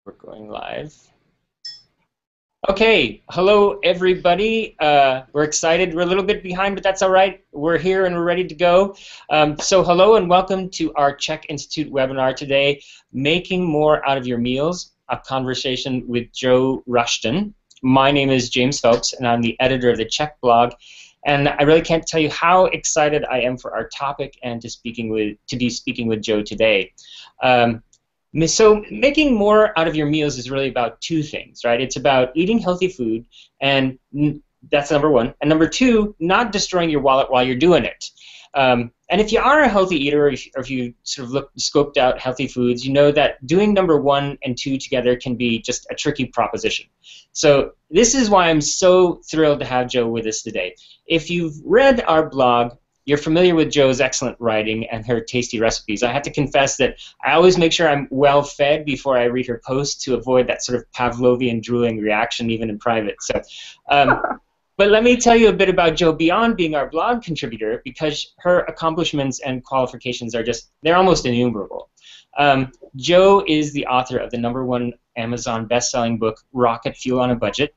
We're going live. Okay, hello everybody. We're excited. We're a little bit behind, but that's all right. We're here and we're ready to go. So hello and welcome to our CHEK Institute webinar today, Making More Out of Your Meals, a conversation with Joe Rushton. My name is James Phelps and I'm the editor of the CHEK blog. And I really can't tell you how excited I am for our topic and to be speaking with Joe today. So making more out of your meals is really about two things, right? It's about eating healthy food, and that's number one. And number two, not destroying your wallet while you're doing it. And if you are a healthy eater, or if you sort of scoped out healthy foods, you know that doing number one and two together can be just a tricky proposition. So this is why I'm so thrilled to have Joe with us today. If you've read our blog, you're familiar with Joe's excellent writing and her tasty recipes. I have to confess that I always make sure I'm well fed before I read her posts to avoid that sort of Pavlovian drooling reaction even in private. So, but let me tell you a bit about Joe beyond being our blog contributor, because her accomplishments and qualifications are they're almost innumerable. Joe is the author of the #1 Amazon best-selling book, Rocket Fuel on a Budget.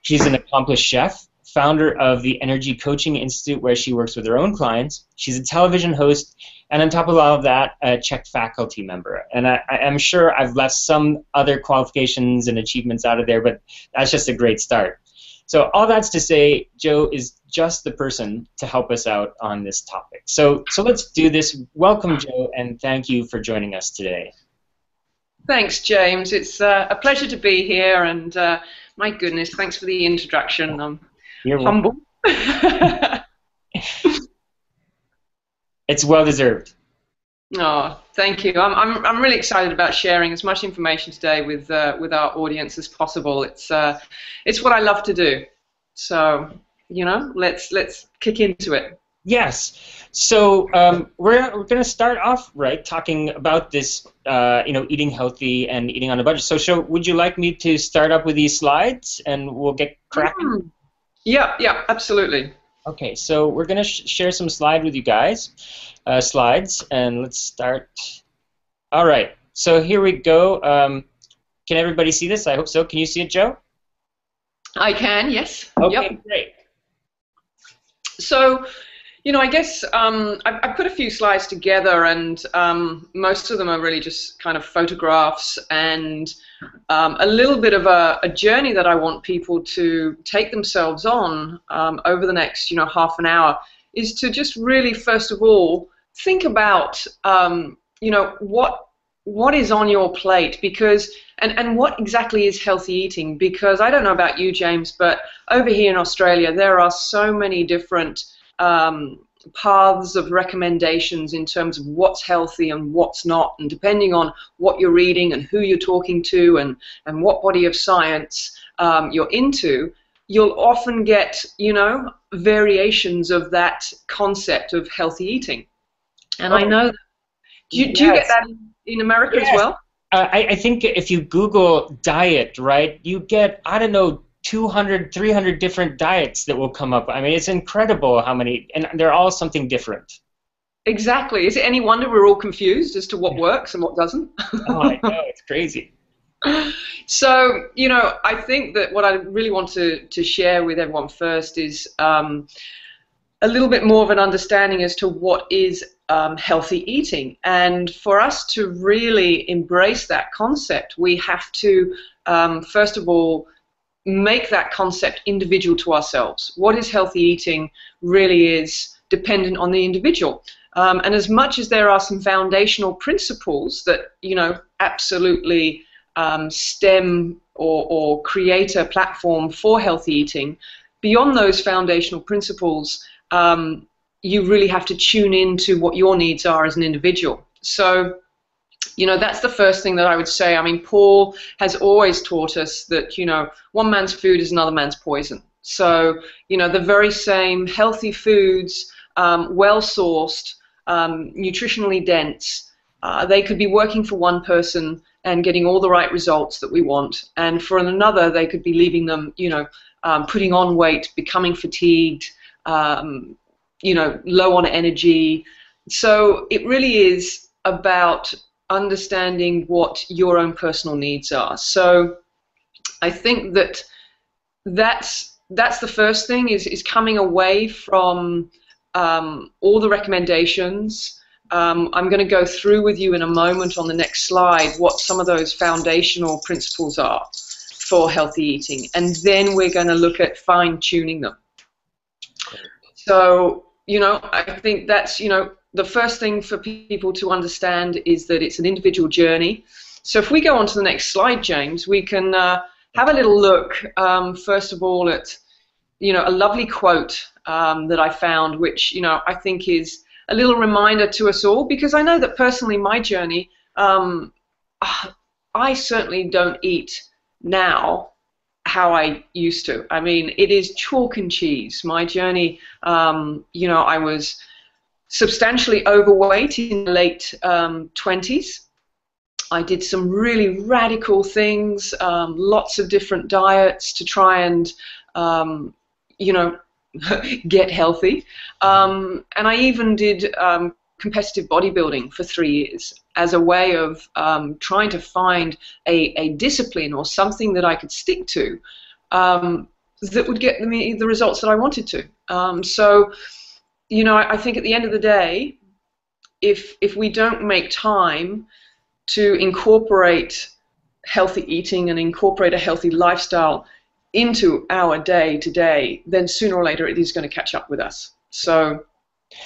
She's an accomplished chef, founder of the Energy Coaching Institute, where she works with her own clients. She's a television host, and on top of all of that, a CHEK faculty member. And I'm sure I've left some other qualifications and achievements out of there, but that's just a great start. So all that's to say, Joe is just the person to help us out on this topic. So let's do this. Welcome, Joe, and thank you for joining us today. Thanks, James. It's a pleasure to be here, and my goodness, thanks for the introduction. You're humble. It's well deserved. Oh, thank you. I'm really excited about sharing as much information today with our audience as possible. It's what I love to do. So let's kick into it. Yes. So we're going to start off talking about this eating healthy and eating on a budget. So would you like me to start up with these slides and we'll get cracking? Yeah, absolutely. Okay, so we're going to share some slides with you guys, and let's start. All right, so here we go. Can everybody see this? I hope so. Can you see it, Joe? I can, yes. Okay, yep. Great. So, I guess I put a few slides together, and most of them are really just kind of photographs and a little bit of a journey that I want people to take themselves on over the next, half an hour, is to just really, first of all, think about, what is on your plate, because and what exactly is healthy eating, because I don't know about you, James, but over here in Australia there are so many different paths of recommendations in terms of what's healthy and what's not, and depending on what you're reading and who you're talking to and what body of science you're into, you'll often get variations of that concept of healthy eating. And I know that, do you get that in America as well? I think if you Google diet, you get, I don't know, 200, 300 different diets that will come up. I mean, it's incredible how many, and they're all something different. Exactly. Is it any wonder we're all confused as to what works and what doesn't? Oh, I know, it's crazy. So, I think that what I really want to share with everyone first is a little bit more of an understanding as to what is healthy eating. And for us to really embrace that concept, we have to, first of all, make that concept individual to ourselves. What is healthy eating really is dependent on the individual. And as much as there are some foundational principles that, absolutely stem or create a platform for healthy eating, beyond those foundational principles, you really have to tune into what your needs are as an individual. So, that's the first thing that I would say. I mean, Paul has always taught us that, one man's food is another man's poison. So, the very same healthy foods, well-sourced, nutritionally dense, they could be working for one person and getting all the right results that we want. And for another, they could be leaving them, putting on weight, becoming fatigued, low on energy. So it really is about understanding what your own personal needs are. So I think that that's the first thing, is coming away from all the recommendations. I'm going to go through with you in a moment on the next slide what some of those foundational principles are for healthy eating, and then we're going to look at fine-tuning them. So, I think that's, the first thing for people to understand is that it's an individual journey. So if we go on to the next slide, James, we can have a little look, first of all, at, a lovely quote that I found, which, I think is a little reminder to us all, because I know that personally my journey, I certainly don't eat now how I used to. I mean, it is chalk and cheese. My journey, I was substantially overweight in the late 20s. I did some really radical things, lots of different diets to try and, get healthy. And I even did competitive bodybuilding for 3 years as a way of trying to find a discipline or something that I could stick to that would get me the results that I wanted to. So, I think at the end of the day, if we don't make time to incorporate healthy eating and incorporate a healthy lifestyle into our day-to-day, then sooner or later it is going to catch up with us. So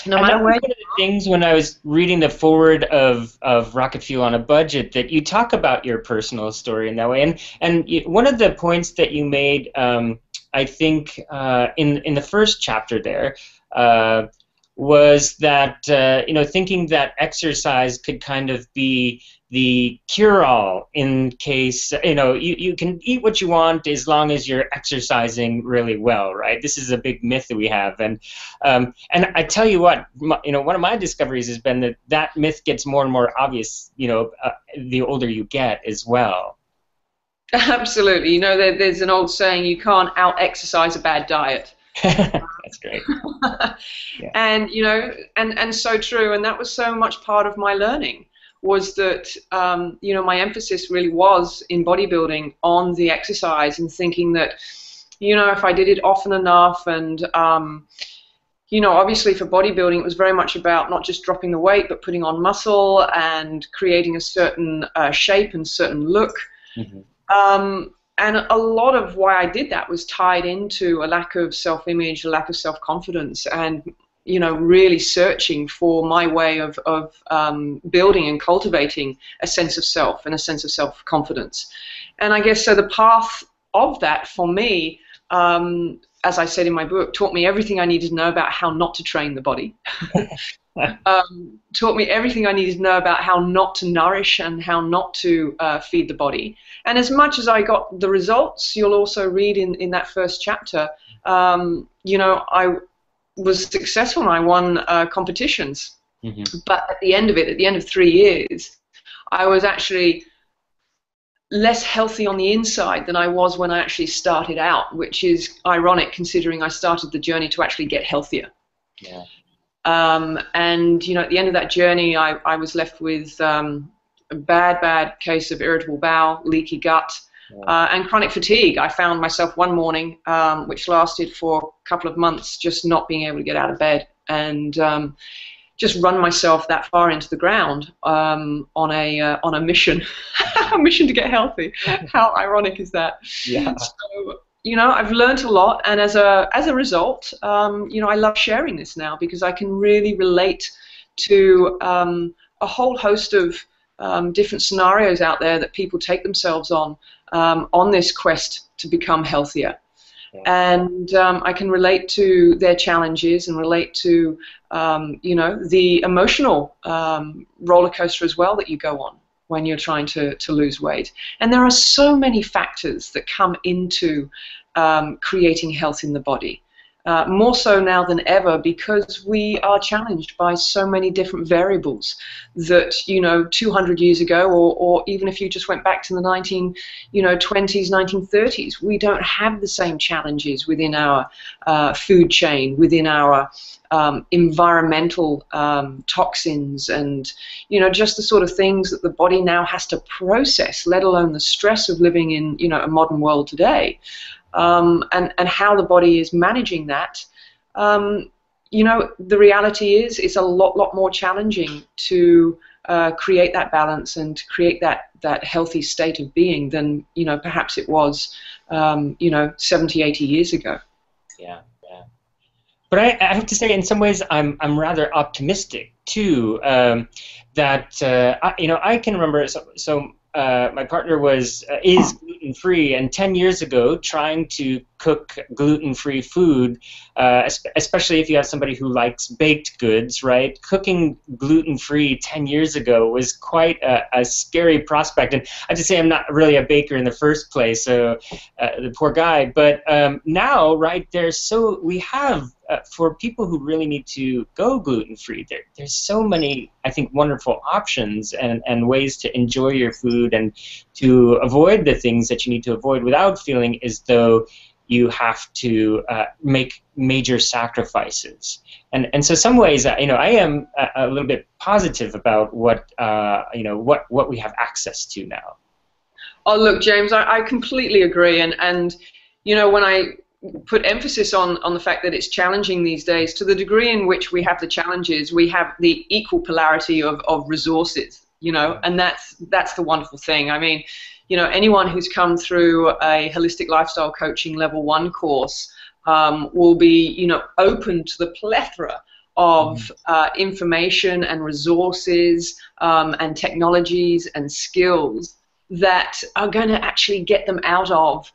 no matter where. One of the things when I was reading the foreword of Rocket Fuel on a Budget, that you talk about your personal story in that way, and one of the points that you made, I think, in the first chapter there, was that thinking that exercise could kind of be the cure-all in case you can eat what you want as long as you're exercising really well, right? This is a big myth that we have, and I tell you what, one of my discoveries has been that myth gets more and more obvious, the older you get as well. Absolutely. There's an old saying: you can't out-exercise a bad diet. That's great. Yeah. And and so true. And that was so much part of my learning, was that my emphasis really was in bodybuilding on the exercise, and thinking that if I did it often enough, and obviously for bodybuilding it was very much about not just dropping the weight but putting on muscle and creating a certain shape and certain look. Mm-hmm. And a lot of why I did that was tied into a lack of self-image, a lack of self-confidence, and really searching for my way of building and cultivating a sense of self and a sense of self-confidence. And I guess so the path of that for me, as I said in my book, taught me everything I needed to know about how not to train the body. Taught me everything I needed to know about how not to nourish and how not to feed the body. And as much as I got the results, you'll also read in that first chapter, I was successful and I won competitions. Mm-hmm. But at the end of it, at the end of 3 years, I was actually less healthy on the inside than I was when I actually started out, which is ironic considering I started the journey to actually get healthier. Yeah. And at the end of that journey, I was left with a bad case of irritable bowel, leaky gut, and chronic fatigue. I found myself one morning, which lasted for a couple of months, just not being able to get out of bed, and just run myself that far into the ground on a mission, a mission to get healthy. How ironic is that? Yeah. So, I've learned a lot, and as a result, I love sharing this now, because I can really relate to a whole host of different scenarios out there that people take themselves on this quest to become healthier. Yeah. And I can relate to their challenges and relate to, the emotional roller coaster as well that you go on when you're trying to lose weight. And there are so many factors that come into creating health in the body. more so now than ever, because we are challenged by so many different variables that, 200 years ago, or even if you just went back to the 1920s, 1930s, we don't have the same challenges within our food chain, within our environmental toxins, and just the sort of things that the body now has to process, let alone the stress of living in a modern world today. And how the body is managing that. The reality is it's a lot more challenging to create that balance and to create that healthy state of being than perhaps it was 70, 80 years ago. Yeah, yeah. But I have to say, in some ways, I'm rather optimistic too. That I can remember. My partner is gluten-free, and 10 years ago, trying to cook gluten-free food, especially if you have somebody who likes baked goods, right? Cooking gluten-free 10 years ago was quite a scary prospect. And I have to say, I'm not really a baker in the first place, so the poor guy. But now, right, we have, for people who really need to go gluten-free, there's so many, I think, wonderful options and ways to enjoy your food and to avoid the things that you need to avoid without feeling as though you have to make major sacrifices. And so some ways, I am a little bit positive about what we have access to now. Oh, look, James, I completely agree. And when I put emphasis on the fact that it's challenging these days, to the degree in which we have the challenges, we have the equal polarity of resources, and that's the wonderful thing. I mean, anyone who's come through a holistic lifestyle coaching level 1 course will be, open to the plethora of information and resources and technologies and skills that are going to actually get them out of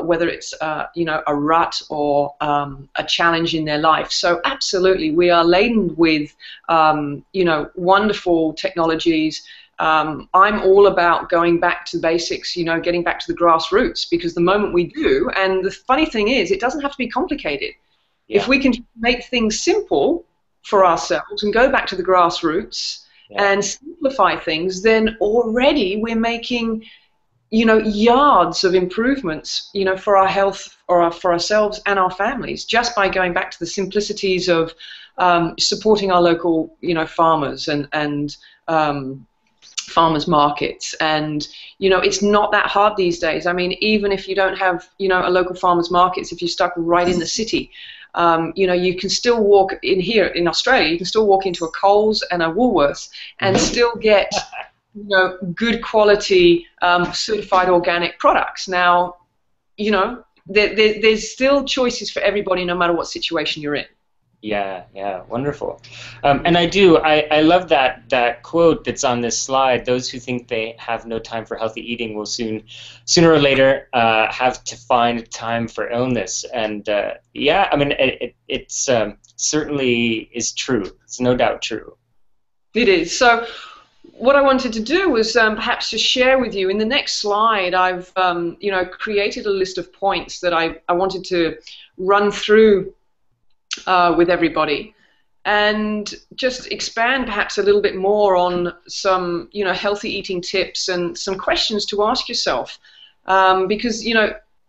whether it's a rut or a challenge in their life. So absolutely, we are laden with wonderful technologies. I'm all about going back to basics, getting back to the grassroots, because the moment we do, and the funny thing is, it doesn't have to be complicated. Yeah. If we can make things simple for ourselves and go back to the grassroots, yeah, and simplify things, then already we're making, yards of improvements, for our health or for ourselves and our families, just by going back to the simplicities of supporting our local, farmers and farmers markets. And it's not that hard these days. I mean, even if you don't have a local farmers markets, if you're stuck right in the city, you can still walk in here in Australia. You can still walk into a Coles and a Woolworths and still get, good quality certified organic products. Now, there's still choices for everybody, no matter what situation you're in. Yeah, wonderful. And I love that quote that's on this slide. Those who think they have no time for healthy eating will sooner or later have to find time for illness. And yeah, I mean, it's certainly is true. It's no doubt true. It is. So what I wanted to do was perhaps just share with you in the next slide. I've created a list of points that I wanted to run through with everybody, and just expand perhaps a little bit more on some healthy eating tips and some questions to ask yourself, because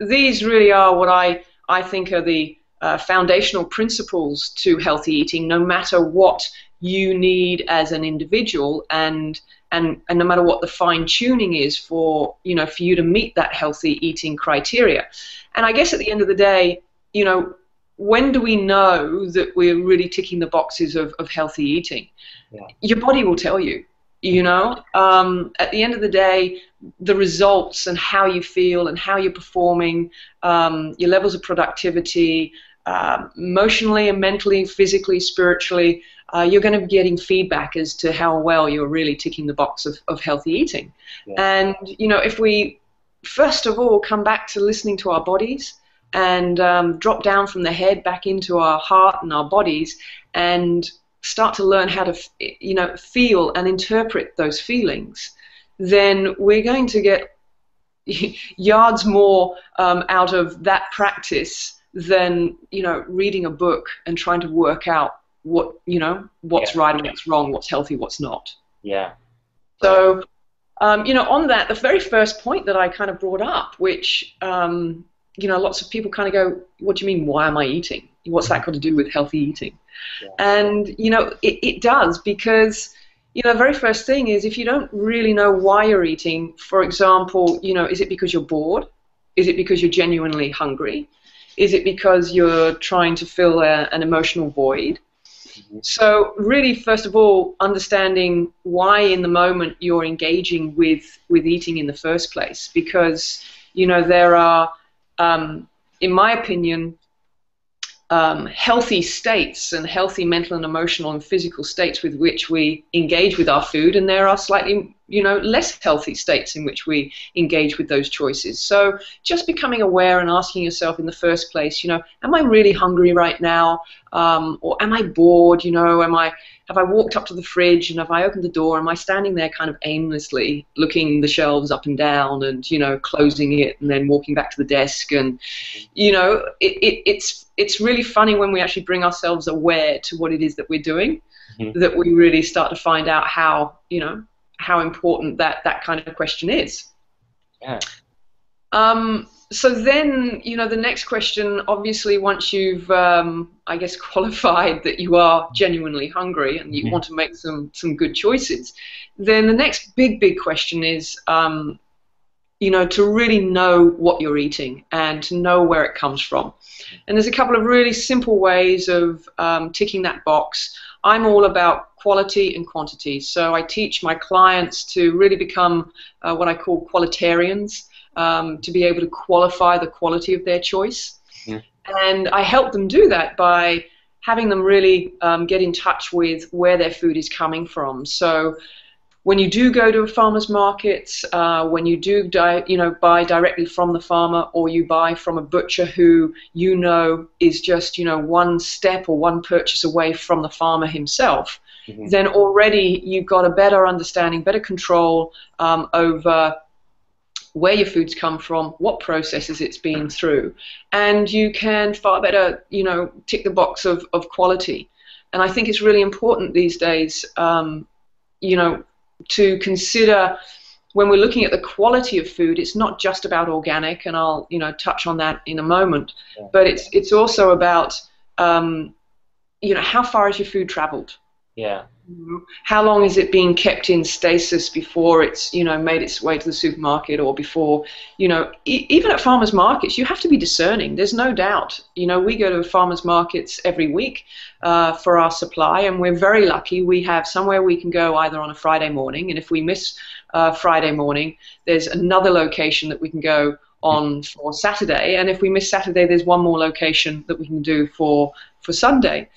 these really are what I think are the foundational principles to healthy eating, no matter what you need as an individual, and no matter what the fine-tuning is for you to meet that healthy eating criteria. And I guess at the end of the day, when do we know that we're really ticking the boxes of healthy eating? Yeah. Your body will tell you, at the end of the day, the results and how you feel and how you're performing, your levels of productivity, emotionally and mentally, physically, spiritually, you're going to be getting feedback as to how well you're really ticking the box of healthy eating. Yeah. And, if we, first of all, come back to listening to our bodies, and drop down from the head back into our heart and our bodies, and start to learn how to feel and interpret those feelings, then we're going to get yards more out of that practice than, reading a book and trying to work out what's right and what's wrong, what's healthy, what's not. Yeah. So, on that, the very first point that I kind of brought up, which, lots of people kind of go, what do you mean, why am I eating? What's that got to do with healthy eating? Yeah. And, it does, because, the very first thing is, if you don't really know why you're eating, for example, is it because you're bored? Is it because you're genuinely hungry? Is it because you're trying to fill an emotional void? So really, first of all, understanding why in the moment you're engaging with eating in the first place, because there are, in my opinion, healthy states and healthy mental and emotional and physical states with which we engage with our food, and there are slightly less healthy states in which we engage with those choices. So just becoming aware and asking yourself in the first place, am I really hungry right now, or am I bored? Have I walked up to the fridge and have I opened the door? Am I standing there kind of aimlessly looking the shelves up and down and closing it and then walking back to the desk? And it's really funny when we actually bring ourselves aware to what it is that we're doing, that we really start to find out how important that kind of question is. Yeah. So then, the next question, obviously, once you've, I guess, qualified that you are genuinely hungry and you want to make some good choices, then the next big question is, to really know what you're eating and to know where it comes from. And there's a couple of really simple ways of ticking that box. I'm all about quality and quantity, so I teach my clients to really become what I call qualitarians, to be able to qualify the quality of their choice. And I help them do that by having them really get in touch with where their food is coming from. So when you do go to a farmer's market, when you do buy directly from the farmer, or you buy from a butcher who is just one step or one purchase away from the farmer himself, then already you've got a better understanding, better control over where your food's come from, what processes it's been through, and you can far better tick the box of quality. And I think it's really important these days to consider, when we're looking at the quality of food, it's not just about organic, and I'll touch on that in a moment, but it's also about how far has your food traveled? Yeah. How long is it being kept in stasis before it's made its way to the supermarket, or before even at farmers markets you have to be discerning. There's no doubt. We go to farmers markets every week for our supply, and we're very lucky. We have somewhere we can go either on a Friday morning, and if we miss Friday morning, there's another location that we can go on for Saturday, and if we miss Saturday, there's one more location that we can do for Sunday.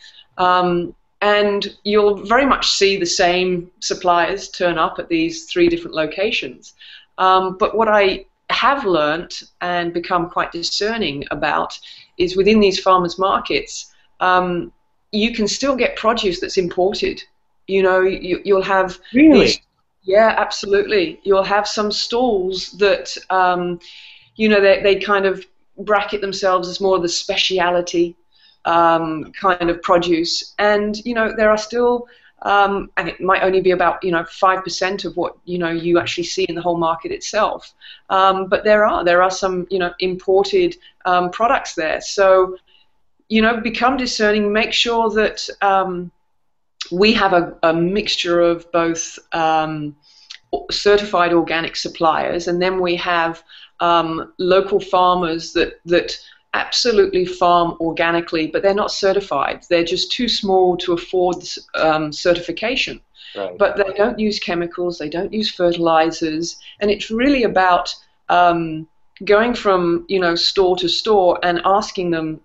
And you'll very much see the same suppliers turn up at these 3 different locations. But what I have learnt and become quite discerning about is, within these farmers markets, you can still get produce that's imported. You'll have Really? Yeah, absolutely. You'll have some stalls that they kind of bracket themselves as more of the speciality kind of produce, and there are still, and it might only be about 5% of what you actually see in the whole market itself, but there are some imported products there. So become discerning. Make sure that we have a mixture of both certified organic suppliers, and then we have local farmers that absolutely farm organically, but they're not certified. They're just too small to afford certification. Right. But they don't use chemicals, they don't use fertilizers, and it's really about going from store to store and asking them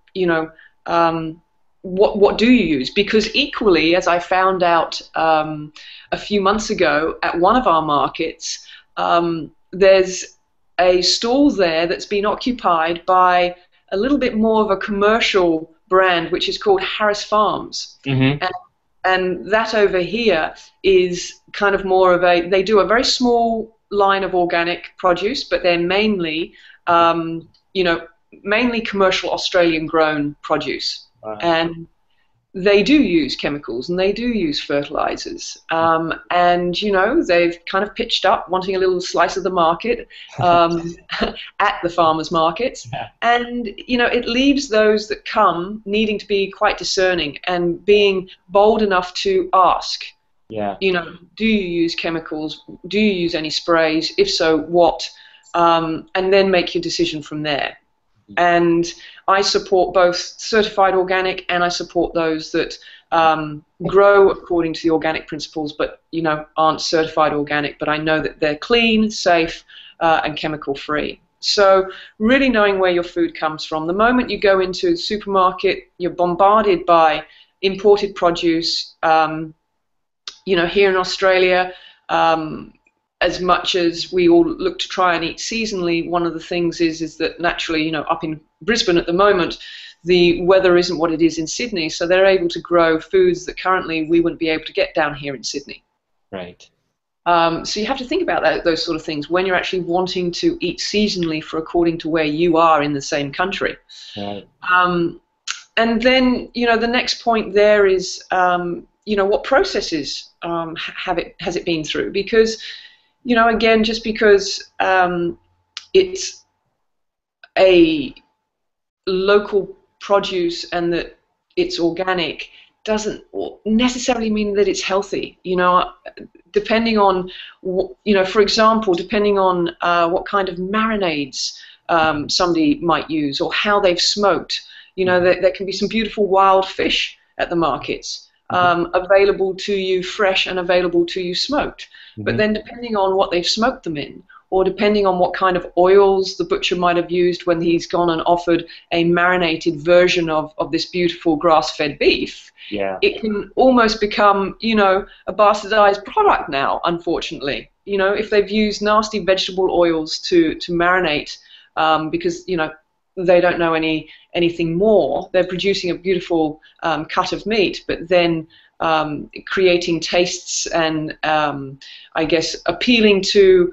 what do you use? Because equally, as I found out a few months ago at one of our markets, there's a stall there that's been occupied by a little bit more of a commercial brand, which is called Harris Farms. And that over here is kind of more of they do a very small line of organic produce, but they're mainly mainly commercial Australian grown produce. Wow. And they do use chemicals and they do use fertilizers. And, you know, they've kind of pitched up wanting a little slice of the market at the farmers' markets. Yeah. And, you know, it leaves those that come needing to be quite discerning and being bold enough to ask, Yeah. you know, do you use chemicals? Do you use any sprays? If so, what? And then make your decision from there. And I support both certified organic, and I support those that grow according to the organic principles, but, you know, aren't certified organic, but I know that they're clean, safe, and chemical free. So really knowing where your food comes from. The moment you go into the supermarket, you're bombarded by imported produce. You know, here in Australia, as much as we all look to try and eat seasonally, one of the things is that naturally, you know, up in Brisbane at the moment, the weather isn't what it is in Sydney, so they're able to grow foods that currently we wouldn't be able to get down here in Sydney. Right. So you have to think about those sort of things when you're actually wanting to eat seasonally for according to where you are in the same country. Right. And then, you know, the next point there is, you know, what processes has it been through? Because, you know, again, just because it's a local produce and that it's organic doesn't necessarily mean that it's healthy. You know, depending on, you know, for example, depending on what kind of marinades somebody might use or how they've smoked. You know, there can be some beautiful wild fish at the markets. Available to you fresh and available to you smoked. But then depending on what they've smoked them in, or depending on what kind of oils the butcher might have used when he's gone and offered a marinated version of this beautiful grass-fed beef, it can almost become, you know, a bastardized product now, unfortunately. You know, if they've used nasty vegetable oils to marinate because, you know, they don't know anything more. They're producing a beautiful cut of meat, but then creating tastes and, I guess, appealing to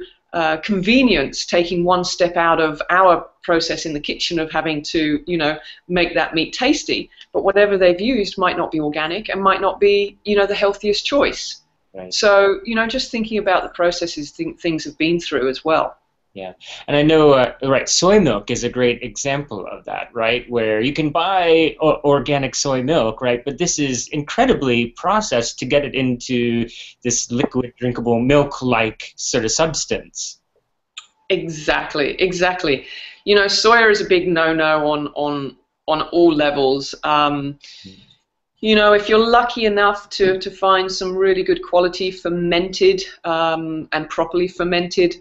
convenience, taking one step out of our process in the kitchen of having to, you know, make that meat tasty. But whatever they've used might not be organic and might not be, you know, the healthiest choice. Right. So, you know, just thinking about the processes things have been through as well. Yeah, and I know, right, soy milk is a great example of that, right, where you can buy organic soy milk, right, but this is incredibly processed to get it into this liquid, drinkable, milk-like sort of substance. Exactly, exactly. You know, soya is a big no-no on all levels. You know, if you're lucky enough to find some really good quality fermented and properly fermented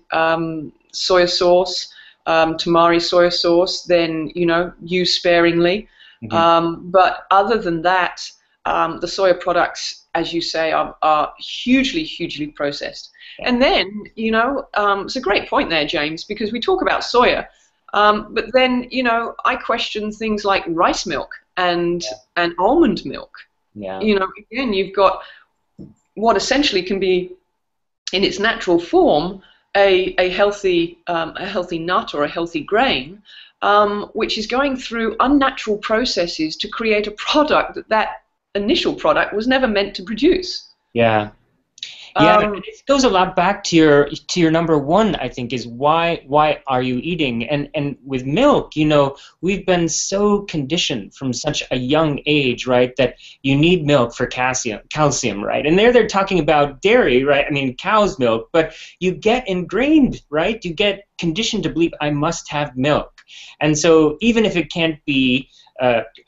soya sauce, tamari soya sauce, then, you know, use sparingly. But other than that, the soya products, as you say, are hugely, hugely processed. And then, you know, it's a great point there, James, because we talk about soya, but then, you know, I question things like rice milk and almond milk. You know, again, you've got what essentially can be, in its natural form, a healthy nut or a healthy grain, which is going through unnatural processes to create a product that initial product was never meant to produce. Yeah. Yeah, it goes a lot back to your number one, I think, is why are you eating? And with milk, you know, we've been so conditioned from such a young age, right, that you need milk for calcium, right? And they're talking about dairy, right? I mean, cow's milk, but you get ingrained, right? You get conditioned to believe I must have milk. And so even if it can't be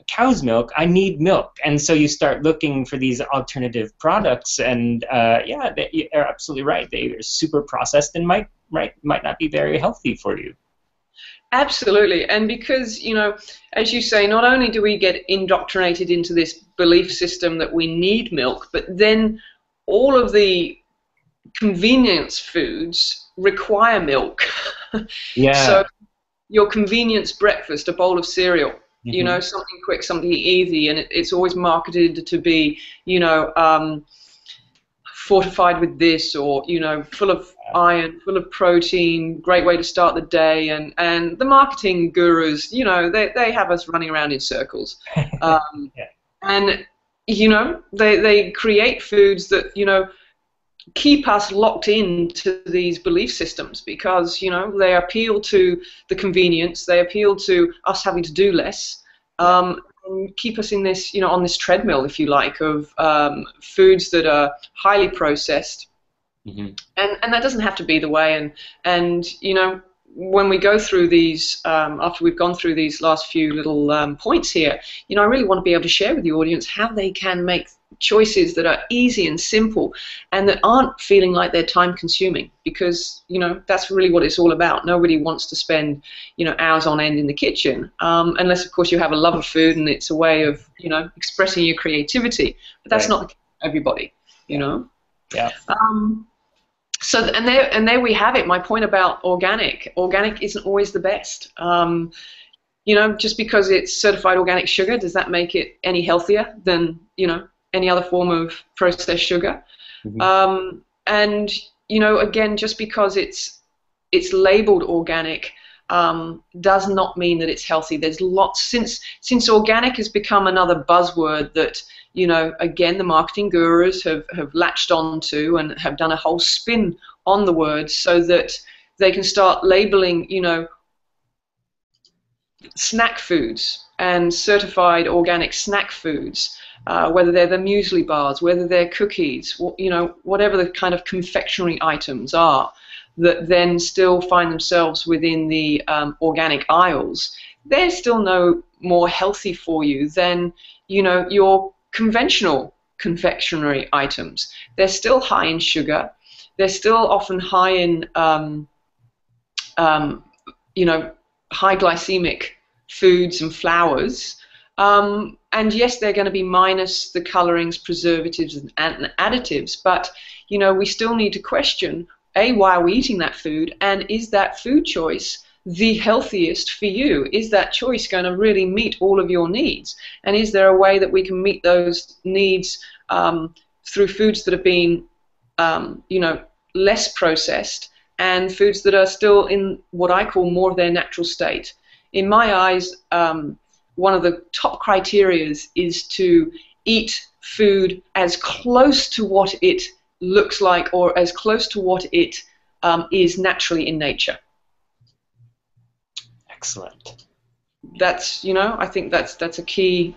cow's milk, I need milk, and so you start looking for these alternative products, and yeah, you're absolutely right. They are super processed and might not be very healthy for you. Absolutely, and because, you know, as you say, not only do we get indoctrinated into this belief system that we need milk, but then all of the convenience foods require milk. Yeah. So your convenience breakfast, a bowl of cereal, you know, something quick, something easy, and it's always marketed to be, you know, fortified with this, or, you know, full of iron, full of protein, great way to start the day, and the marketing gurus, you know, they have us running around in circles. Yeah. And, you know, they create foods that, you know, keep us locked into these belief systems because, you know, they appeal to the convenience, they appeal to us having to do less, and keep us in this, you know, on this treadmill, if you like, of foods that are highly processed. Mm-hmm. And that doesn't have to be the way. And you know, when we go through these, after we've gone through these last few little points here, you know, I really want to be able to share with the audience how they can make choices that are easy and simple and that aren't feeling like they're time consuming, because, you know, that's really what it's all about. Nobody wants to spend, you know, hours on end in the kitchen, unless of course you have a love of food and it's a way of, you know, expressing your creativity, but that's not the case for everybody, you know. Yeah. So and there we have it. My point about organic isn't always the best. You know, just because it's certified organic sugar, does that make it any healthier than, you know, any other form of processed sugar? Mm-hmm. And, you know, again, just because it's labeled organic does not mean that it's healthy. There's lots, since organic has become another buzzword that, you know, again, the marketing gurus have latched onto and have done a whole spin on the word so that they can start labeling, you know, snack foods and certified organic snack foods, whether they're the muesli bars, whether they're cookies, you know, whatever the kind of confectionery items are that then still find themselves within the organic aisles. They're still no more healthy for you than, you know, your conventional confectionery items. They're still high in sugar. They're still often high in, you know, high glycemic foods and flours. And yes, they're going to be minus the colorings, preservatives, and additives. But, you know, we still need to question, A, why are we eating that food? And is that food choice the healthiest for you? Is that choice going to really meet all of your needs? And is there a way that we can meet those needs through foods that have been, you know, less processed and foods that are still in what I call more of their natural state? In my eyes, one of the top criteria is to eat food as close to what it looks like or as close to what it is naturally in nature. Excellent. That's, you know, I think that's a key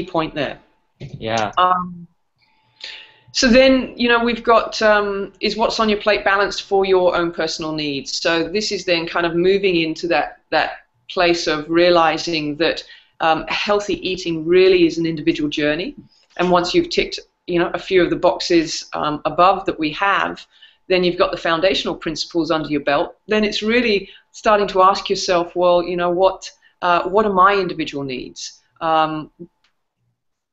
point there. Yeah. So then, you know, we've got is what's on your plate balanced for your own personal needs? So this is then kind of moving into that place of realizing that healthy eating really is an individual journey. And once you've ticked, you know, a few of the boxes above that we have, then you've got the foundational principles under your belt. Then it's really starting to ask yourself, well, you know, what are my individual needs?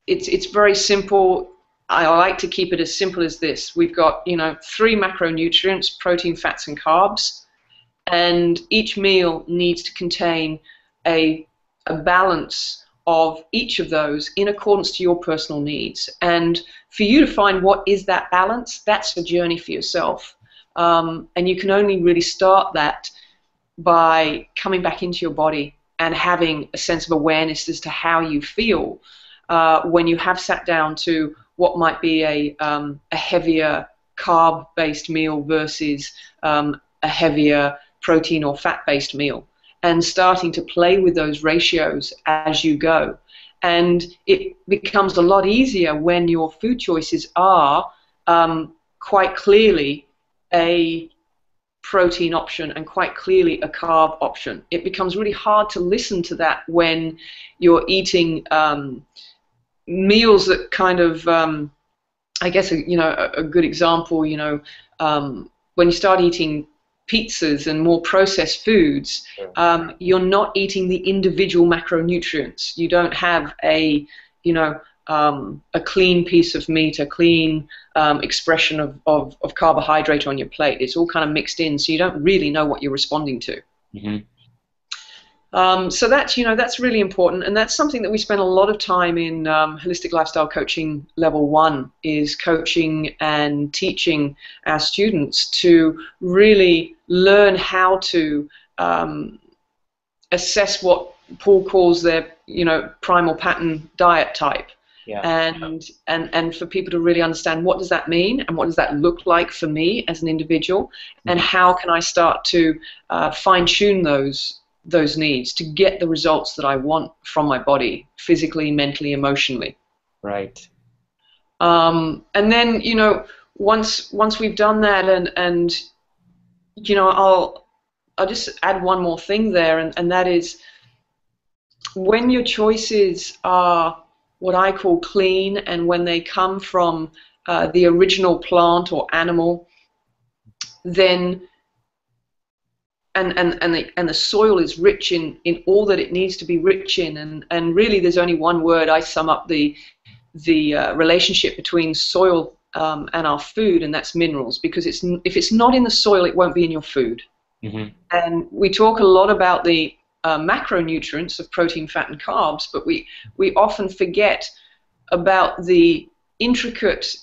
It's very simple. I like to keep it as simple as this. We've got, you know, 3 macronutrients: protein, fats, and carbs. And each meal needs to contain a balance of each of those in accordance to your personal needs. And for you to find what is that balance, that's a journey for yourself. And you can only really start that by coming back into your body and having a sense of awareness as to how you feel when you have sat down to what might be a heavier carb-based meal versus a heavier protein or fat-based meal, and starting to play with those ratios as you go. And it becomes a lot easier when your food choices are quite clearly a protein option and quite clearly a carb option. It becomes really hard to listen to that when you're eating meals that kind of, I guess, you know, a good example, you know, when you start eating pizzas and more processed foods, you're not eating the individual macronutrients. You don't have a, you know, a clean piece of meat, a clean expression of carbohydrate on your plate. It's all kind of mixed in, so you don't really know what you're responding to. Mm-hmm. So that's, that's really important, and that's something that we spend a lot of time in holistic lifestyle coaching level 1, is coaching and teaching our students to really learn how to assess what Paul calls their, primal pattern diet type. Yeah. And for people to really understand, what does that mean and what does that look like for me as an individual, and how can I start to fine-tune those needs to get the results that I want from my body, physically, mentally, emotionally. Right. And then, once we've done that, and I'll just add one more thing there, and that is, when your choices are what I call clean, and when they come from the original plant or animal, then and the soil is rich in all that it needs to be rich in, and really there's only one word I sum up the relationship between soil and our food, and that's minerals, because if it's not in the soil, it won't be in your food. And we talk a lot about the macronutrients of protein, fat, and carbs, but we often forget about the intricate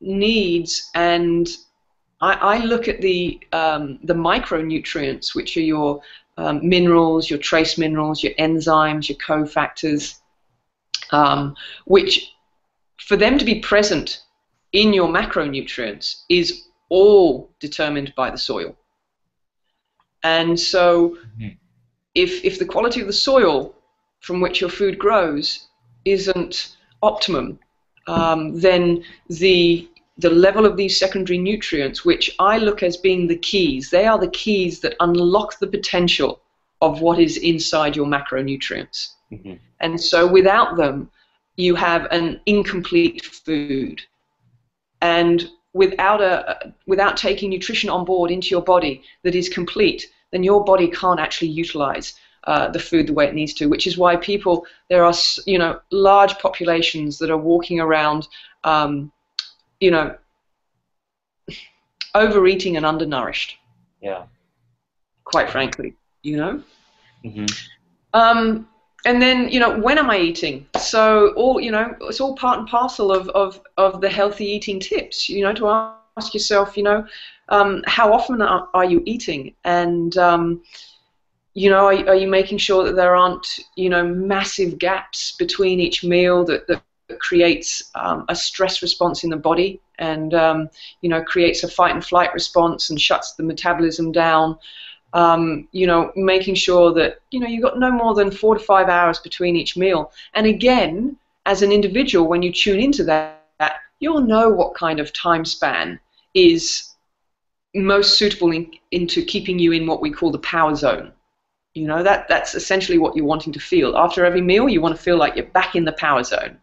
needs. And I look at the micronutrients, which are your minerals, your trace minerals, your enzymes, your cofactors, which, for them to be present in your macronutrients, is all determined by the soil. And so if the quality of the soil from which your food grows isn't optimum, then the level of these secondary nutrients, which I look as being the keys, they are the keys that unlock the potential of what is inside your macronutrients. And so without them, you have an incomplete food. And without taking nutrition on board into your body that is complete, then your body can't actually utilize the food the way it needs to, which is why there are large populations that are walking around overeating and undernourished. Yeah. Quite frankly, and then, when am I eating? So it's all part and parcel of the healthy eating tips, to ask yourself, how often are you eating? And, are you making sure that there aren't, massive gaps between each meal that creates a stress response in the body, and, creates a fight and flight response and shuts the metabolism down? Making sure that, you've got no more than 4 to 5 hours between each meal. And again, as an individual, when you tune into that, you'll know what kind of time span is most suitable into keeping you in what we call the power zone. That's essentially what you're wanting to feel. After every meal, you want to feel like you're back in the power zone,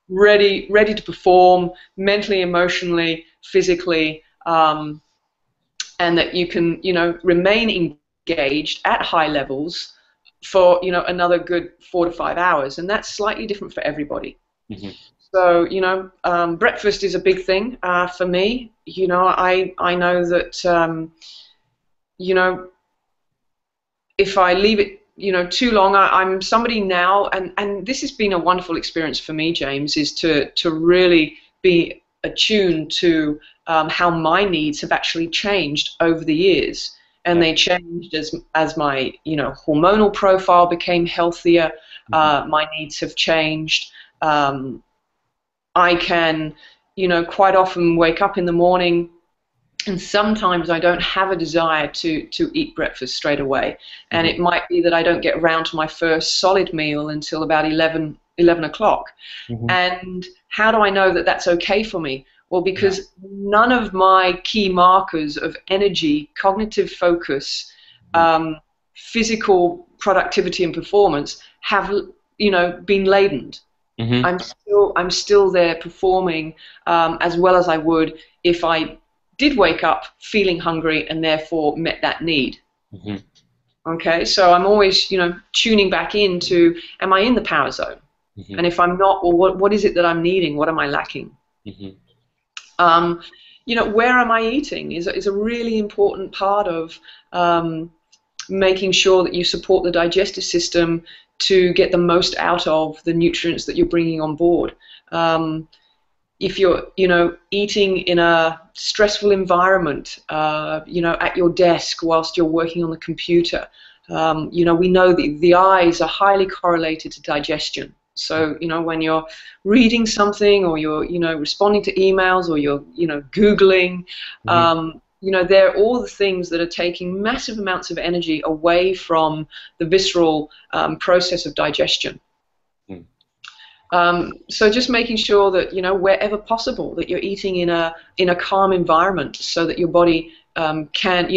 ready to perform mentally, emotionally, physically, and that you can, remain engaged at high levels for, another good 4 to 5 hours. And that's slightly different for everybody. So, breakfast is a big thing for me. I know that, if I leave it, too long, I'm somebody now, and this has been a wonderful experience for me, James, is to really be attuned to how my needs have actually changed over the years. And they changed as my hormonal profile became healthier. My needs have changed. I can quite often wake up in the morning, and sometimes I don't have a desire to eat breakfast straight away. And it might be that I don't get around to my first solid meal until about 11 o'clock. And how do I know that that's okay for me? Well, because none of my key markers of energy, cognitive focus, physical productivity and performance have, been ladened. I'm still there performing as well as I would if I did wake up feeling hungry and therefore met that need. Okay, so I'm always, tuning back into, am I in the power zone? And if I'm not, well, what is it that I'm needing? What am I lacking? Where am I eating is a really important part of making sure that you support the digestive system to get the most out of the nutrients that you're bringing on board. If you're, eating in a stressful environment, at your desk whilst you're working on the computer, we know that the eyes are highly correlated to digestion. So, when you're reading something or you're, responding to emails or you're, Googling, they're all the things that are taking massive amounts of energy away from the visceral process of digestion. So just making sure that, wherever possible, that you're eating in a calm environment so that your body can,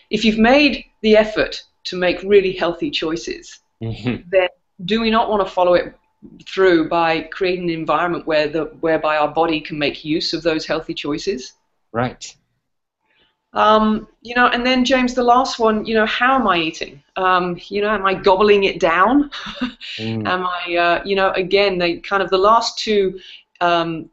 if you've made the effort to make really healthy choices, then do we not want to follow it through by creating an environment whereby our body can make use of those healthy choices? Right. And then James, the last one, how am I eating? Am I gobbling it down? Am I, again, they kind of, the last two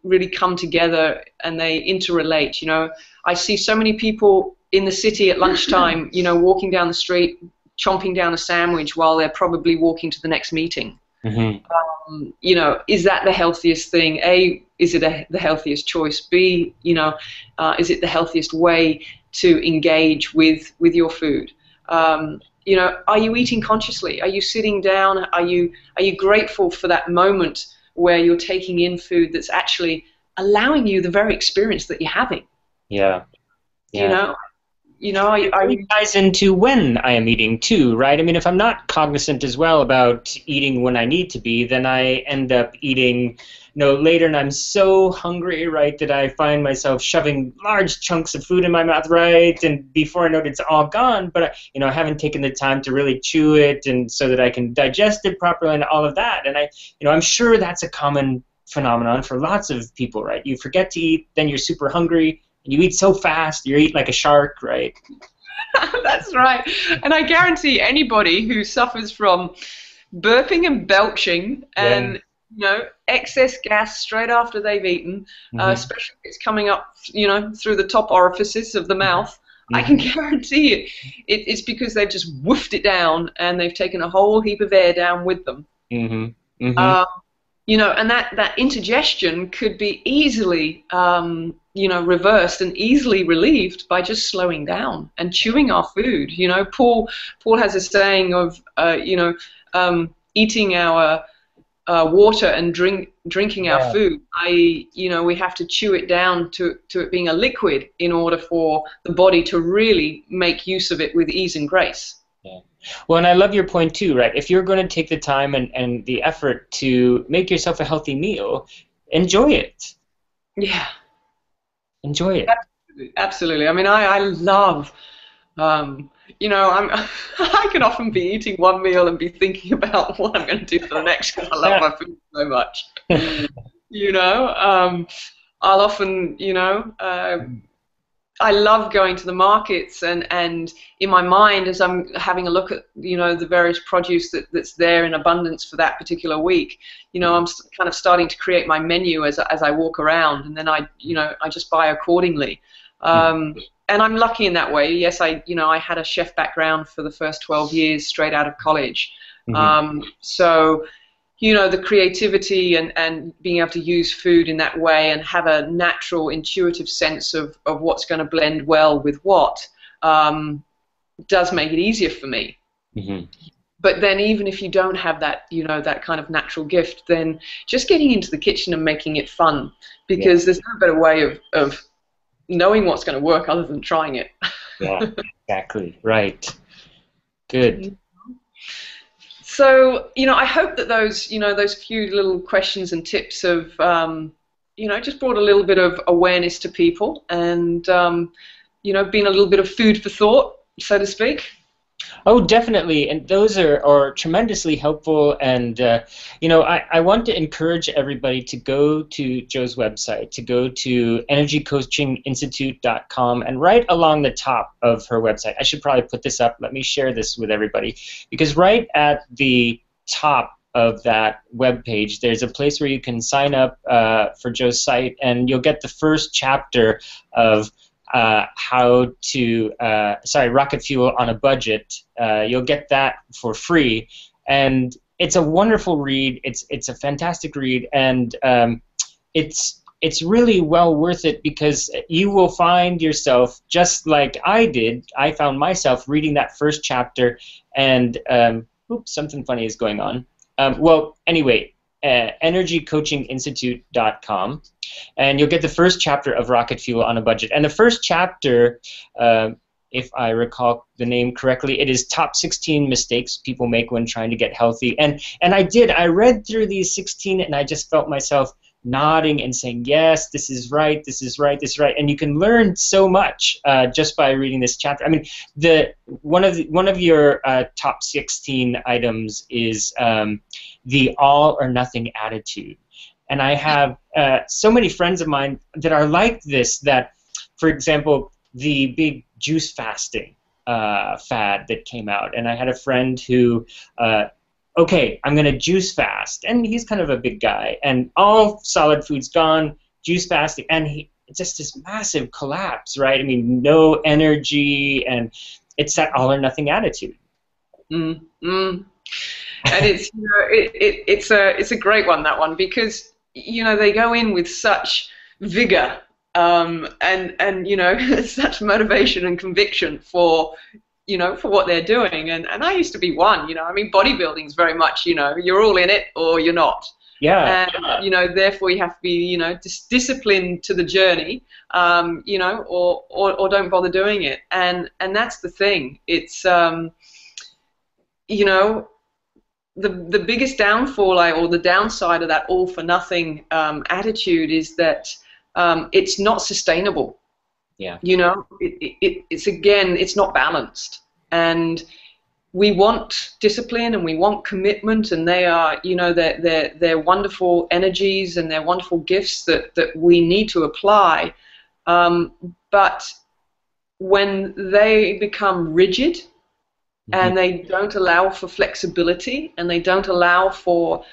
really come together and they interrelate. I see so many people in the city at lunchtime, walking down the street, chomping down a sandwich while they're probably walking to the next meeting. Is that the healthiest thing? A, is it the healthiest choice? B, is it the healthiest way to engage with your food? Are you eating consciously? Are you sitting down? Are you grateful for that moment where you're taking in food that's actually allowing you the very experience that you're having? Yeah. It ties into when I am eating too, right? I mean, if I'm not cognizant as well about eating when I need to be, then I end up eating, later, and I'm so hungry, right, that I find myself shoving large chunks of food in my mouth, right, and before I know it, it's all gone. But I haven't taken the time to really chew it, and so that I can digest it properly and all of that. And I'm sure that's a common phenomenon for lots of people, right? You forget to eat, then you're super hungry. You eat so fast, you eat like a shark, right? That's right. And I guarantee anybody who suffers from burping and belching and, excess gas straight after they've eaten, especially if it's coming up, through the top orifices of the mouth, I can guarantee it's because they've just woofed it down and they've taken a whole heap of air down with them. And that indigestion could be easily, reversed and easily relieved by just slowing down and chewing our food. Paul has a saying of, eating our water and drinking our food. We have to chew it down to it being a liquid in order for the body to really make use of it with ease and grace. Yeah. Well, and I love your point too, right? If you're going to take the time and the effort to make yourself a healthy meal, enjoy it. Yeah. Enjoy it. Absolutely. I mean, I love, I can often be eating one meal and be thinking about what I'm going to do for the next because I love my food so much. I'll often, I love going to the markets and in my mind as I'm having a look at the various produce that's there in abundance for that particular week, I'm kind of starting to create my menu as I walk around, and then I just buy accordingly. And I'm lucky in that way. Yes, I had a chef background for the first 12 years straight out of college. So the creativity and being able to use food in that way and have a natural, intuitive sense of what's going to blend well with what does make it easier for me. But then even if you don't have that, that kind of natural gift, then just getting into the kitchen and making it fun, because there's no better way of knowing what's going to work other than trying it. Yeah, exactly. Right. Good. So, I hope that those few little questions and tips have, just brought a little bit of awareness to people and, been a little bit of food for thought, so to speak. Oh, definitely, and those are tremendously helpful, and I want to encourage everybody to go to Joe's website, to go to energycoachinginstitute.com, and right along the top of her website, I should probably put this up, let me share this with everybody, because right at the top of that web page, there's a place where you can sign up for Joe's site, and you'll get the first chapter of how to rocket fuel on a budget. You'll get that for free, and it's a wonderful read. It's a fantastic read, and it's really well worth it, because you will find yourself, just like I did. I found myself reading that first chapter, and oops, something funny is going on. Well, anyway, energycoachinginstitute.com, and you'll get the first chapter of Rocket Fuel on a Budget. And the first chapter, if I recall the name correctly, it is Top 16 Mistakes People Make When Trying to Get Healthy. And I read through these 16, and I just felt myself nodding and saying, yes, this is right, this is right, this is right. And you can learn so much just by reading this chapter. I mean, one of your top 16 items is the all or nothing attitude. And I have so many friends of mine that are like this, that, for example, the big juice fasting fad that came out. And I had a friend who, okay, I'm going to juice fast. And he's kind of a big guy. And all solid food's gone, juice fasting. And it's just this massive collapse, right? I mean, no energy, and it's that all or nothing attitude. And it's, you know, it's a great one, that one, because, you know, they go in with such vigor and you know, such motivation and conviction for, you know, for what they're doing. And I used to be one, you know, I mean, bodybuilding is very much, you know, you're all in it or you're not. Yeah. And, you know, therefore you have to be, you know, disciplined to the journey, you know, or don't bother doing it. And that's the thing. It's, you know, the biggest downfall or the downside of that all for nothing attitude is that it's not sustainable. Yeah. You know, it's again, it's not balanced. And we want discipline and we want commitment, and they are, you know, they're wonderful energies and they're wonderful gifts that we need to apply. But when they become rigid, and they don't allow for flexibility, and they don't allow for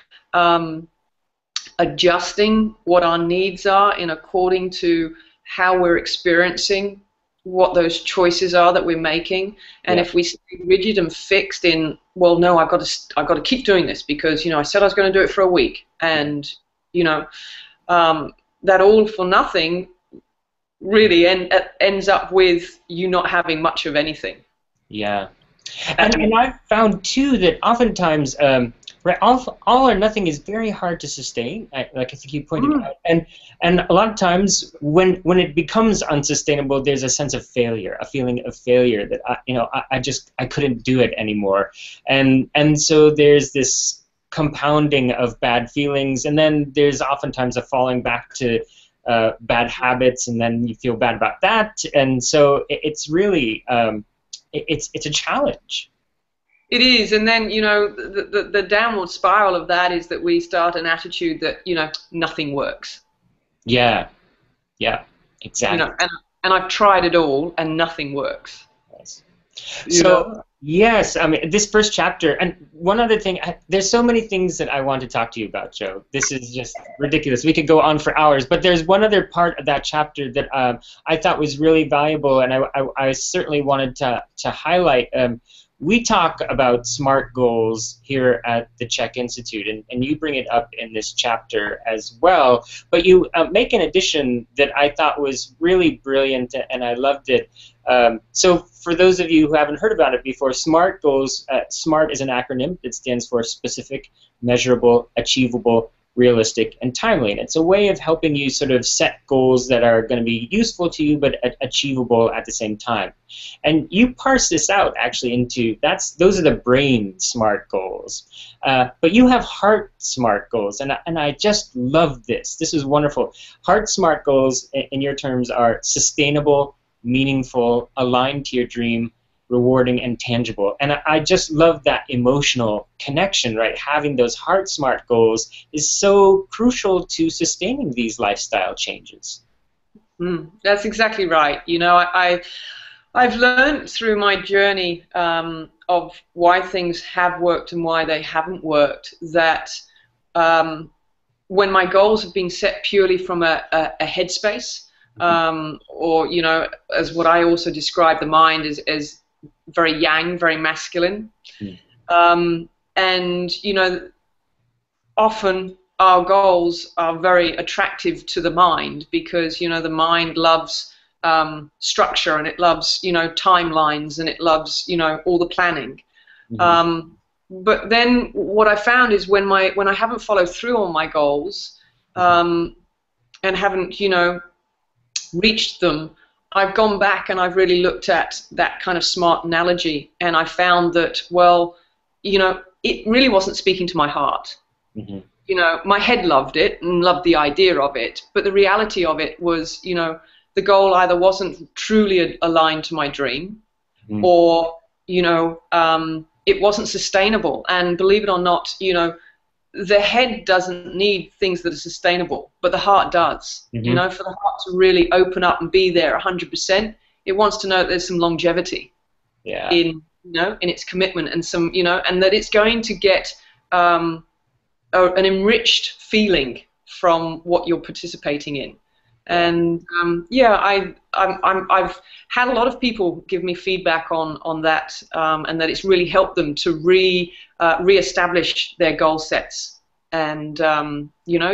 adjusting what our needs are in according to how we're experiencing what those choices are that we're making. And if we stay rigid and fixed in, well, no, I've got to keep doing this because, you know, I said I was going to do it for a week, and, you know, that all for nothing really ends up with you not having much of anything. Yeah. And I've found, too, that oftentimes, right, all or nothing is very hard to sustain, like I think you pointed out. And a lot of times, when it becomes unsustainable, there's a sense of failure, a feeling of failure that, I couldn't do it anymore. And so there's this compounding of bad feelings, and then there's oftentimes a falling back to bad habits, and then you feel bad about that. And so it's really... It's a challenge. It is, and then, you know, the downward spiral of that is that we start an attitude that, you know, nothing works. Yeah, exactly. You know, and I've tried it all, and nothing works. Yes. So yes, I mean, this first chapter, and one other thing, there's so many things that I want to talk to you about, Joe. This is just ridiculous. We could go on for hours, but there's one other part of that chapter that I thought was really valuable, and I certainly wanted to highlight. We talk about SMART goals here at the CHEK Institute, and you bring it up in this chapter as well, but you make an addition that I thought was really brilliant, and I loved it. So for those of you who haven't heard about it before, SMART goals, SMART is an acronym that stands for specific, measurable, achievable, realistic, and timely. And it's a way of helping you sort of set goals that are going to be useful to you but achievable at the same time. And you parse this out actually into, those are the brain SMART goals. But you have heart SMART goals, and I just love this. This is wonderful. Heart SMART goals, in your terms, are sustainable, meaningful, aligned to your dream, rewarding, and tangible. And I just love that emotional connection, right? Having those heart SMART goals is so crucial to sustaining these lifestyle changes. That's exactly right. You know, I've learned through my journey of why things have worked and why they haven't worked, that when my goals have been set purely from a headspace, or as what I also describe the mind as very yang, very masculine. And often our goals are very attractive to the mind because the mind loves structure, and it loves timelines, and it loves all the planning. But then what I found is when I haven't followed through on my goals, and haven't reached them, I've gone back and I've really looked at that kind of SMART analogy, and I found that, well, it really wasn't speaking to my heart. My head loved it and loved the idea of it, but the reality of it was, the goal either wasn't truly aligned to my dream, or, it wasn't sustainable. And believe it or not, the head doesn't need things that are sustainable, but the heart does. For the heart to really open up and be there 100%, it wants to know that there's some longevity in its commitment, and some and that it's going to get an enriched feeling from what you're participating in. And I've had a lot of people give me feedback on that, and that it's really helped them to reestablish their goal sets and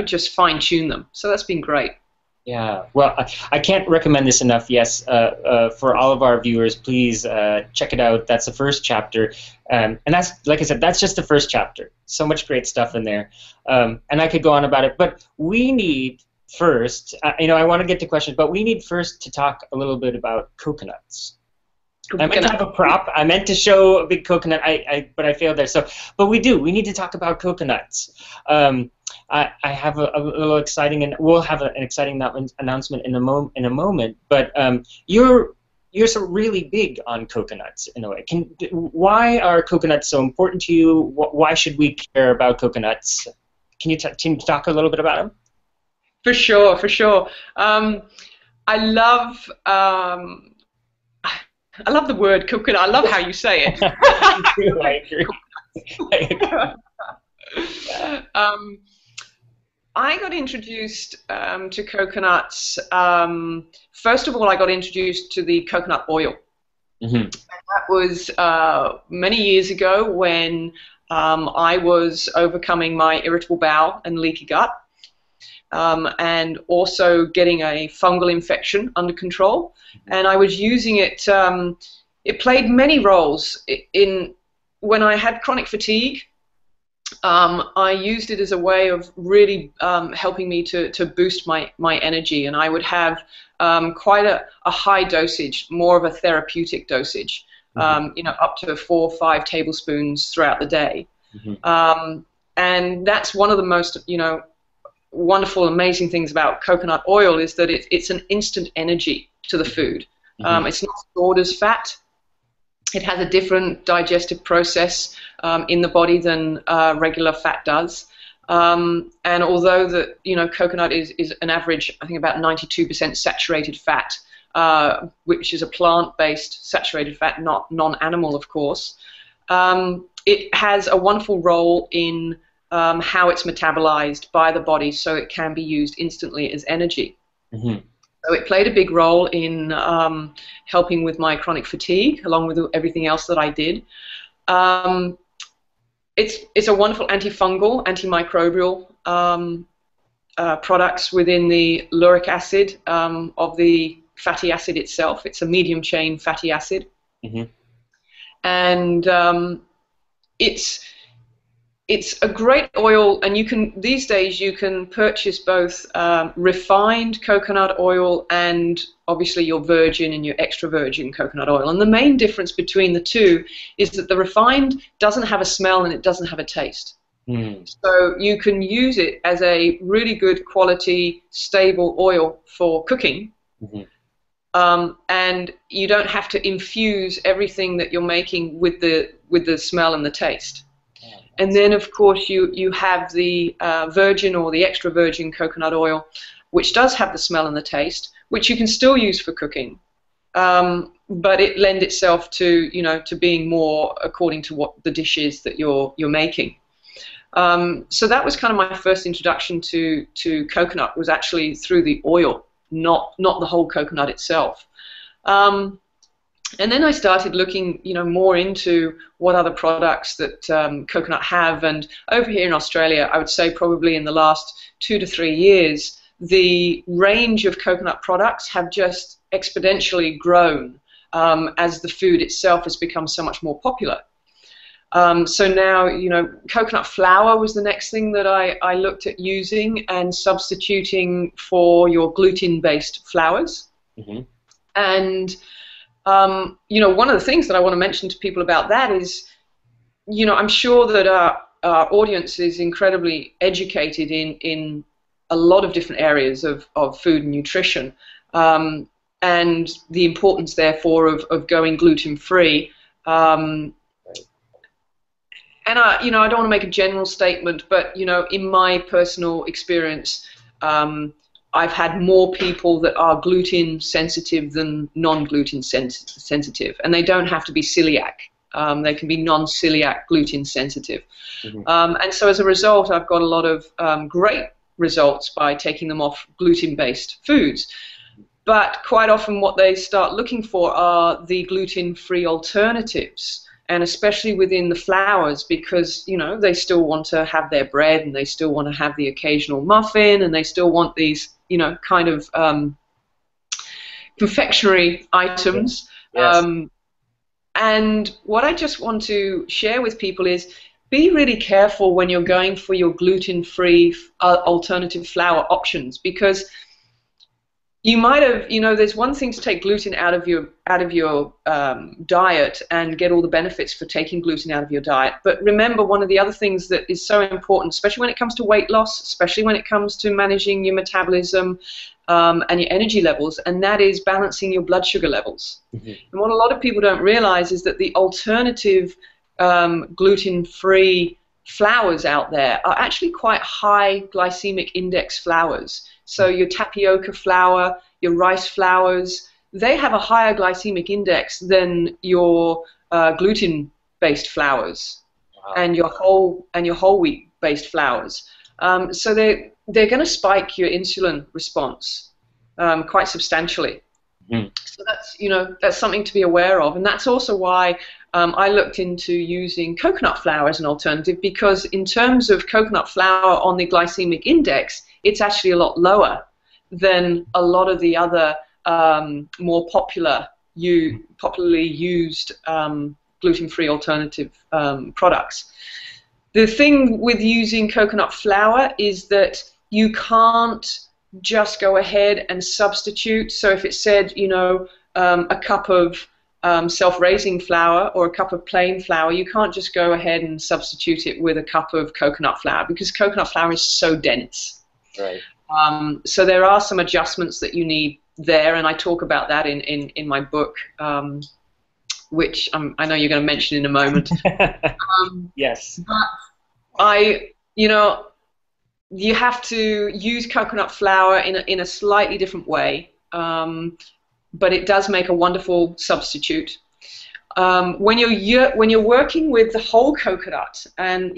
just fine tune them. So that's been great. Yeah, well, I can't recommend this enough. Yes, for all of our viewers, please check it out. That's the first chapter, and that's, like I said, that's just the first chapter. So much great stuff in there, and I could go on about it, but we need first, I want to get to questions, but we need first to talk a little bit about coconuts. I meant to have a prop. I meant to show a big coconut, but I failed there. So, but we need to talk about coconuts. I have a little exciting, and we'll have an exciting announcement in a moment. But you're so really big on coconuts in a way. Why are coconuts so important to you? Why should we care about coconuts? Can you talk a little bit about them? For sure. I love the word coconut. I love how you say it. I agree. I got introduced to coconuts. First of all, I got introduced to the coconut oil. And that was many years ago when I was overcoming my irritable bowel and leaky gut. And also getting a fungal infection under control, and I was using it. It played many roles in when I had chronic fatigue. I used it as a way of really helping me to boost my energy, and I would have quite a high dosage, more of a therapeutic dosage, up to 4 or 5 tablespoons throughout the day. And that's one of the most wonderful, amazing things about coconut oil is that it's an instant energy to the food. It's not stored as fat. It has a different digestive process in the body than regular fat does. And although that coconut is an average, I think about 92% saturated fat, which is a plant-based saturated fat, not non-animal, of course, it has a wonderful role in how it's metabolized by the body, so it can be used instantly as energy. So it played a big role in helping with my chronic fatigue, along with everything else that I did. It's a wonderful antifungal, antimicrobial products within the lauric acid of the fatty acid itself. It's a medium chain fatty acid. And it's a great oil, and these days you can purchase both refined coconut oil and obviously your virgin and your extra virgin coconut oil. And the main difference between the two is that the refined doesn't have a smell and it doesn't have a taste. So you can use it as a really good quality, stable oil for cooking. And you don't have to infuse everything that you're making with the smell and the taste. And then, of course, you have the virgin or the extra virgin coconut oil, which does have the smell and the taste, which you can still use for cooking, but it lends itself to to being more according to what the dish is that you're making. So that was kind of my first introduction to coconut, was actually through the oil. not the whole coconut itself. And then I started looking, more into what other products that coconut have. And over here in Australia, I would say probably in the last 2 to 3 years, the range of coconut products have just exponentially grown as the food itself has become so much more popular. So now, coconut flour was the next thing that I looked at using and substituting for your gluten-based flours. Mm-hmm. And one of the things that I want to mention to people about that is, I'm sure that our audience is incredibly educated in a lot of different areas of food and nutrition, and the importance, therefore, of going gluten-free. And I don't want to make a general statement, but, in my personal experience, I've had more people that are gluten sensitive than non-gluten sensitive, and they don't have to be celiac. They can be non-celiac gluten sensitive. Mm-hmm. And so as a result, I've got a lot of great results by taking them off gluten-based foods. But quite often what they start looking for are the gluten-free alternatives, and especially within the flours, because, they still want to have their bread, and they still want to have the occasional muffin, and they still want these, kind of confectionery items. Yes. And what I just want to share with people is be really careful when you're going for your gluten-free alternative flour options, because you might have, there's one thing to take gluten out of your diet and get all the benefits for taking gluten out of your diet. But remember, one of the other things that is so important, especially when it comes to weight loss, especially when it comes to managing your metabolism and your energy levels, and that is balancing your blood sugar levels. Mm-hmm. And what a lot of people don't realize is that the alternative gluten-free flours out there are actually quite high glycemic index flours. So your tapioca flour, your rice flours, they have a higher glycemic index than your gluten-based flours. Wow. and your whole wheat-based flours. So they're going to spike your insulin response quite substantially. Mm. So that's something to be aware of, and that's also why I looked into using coconut flour as an alternative, because in terms of coconut flour on the glycemic index, it's actually a lot lower than a lot of the other more popularly used gluten-free alternative products. The thing with using coconut flour is that you can't just go ahead and substitute. So if it said, a cup of self-raising flour or a cup of plain flour, you can't just go ahead and substitute it with a cup of coconut flour, because coconut flour is so dense. Right. So there are some adjustments that you need there, and I talk about that in my book, which I know you're going to mention in a moment. Yes. But you have to use coconut flour in a slightly different way, but it does make a wonderful substitute. When you're working with the whole coconut, and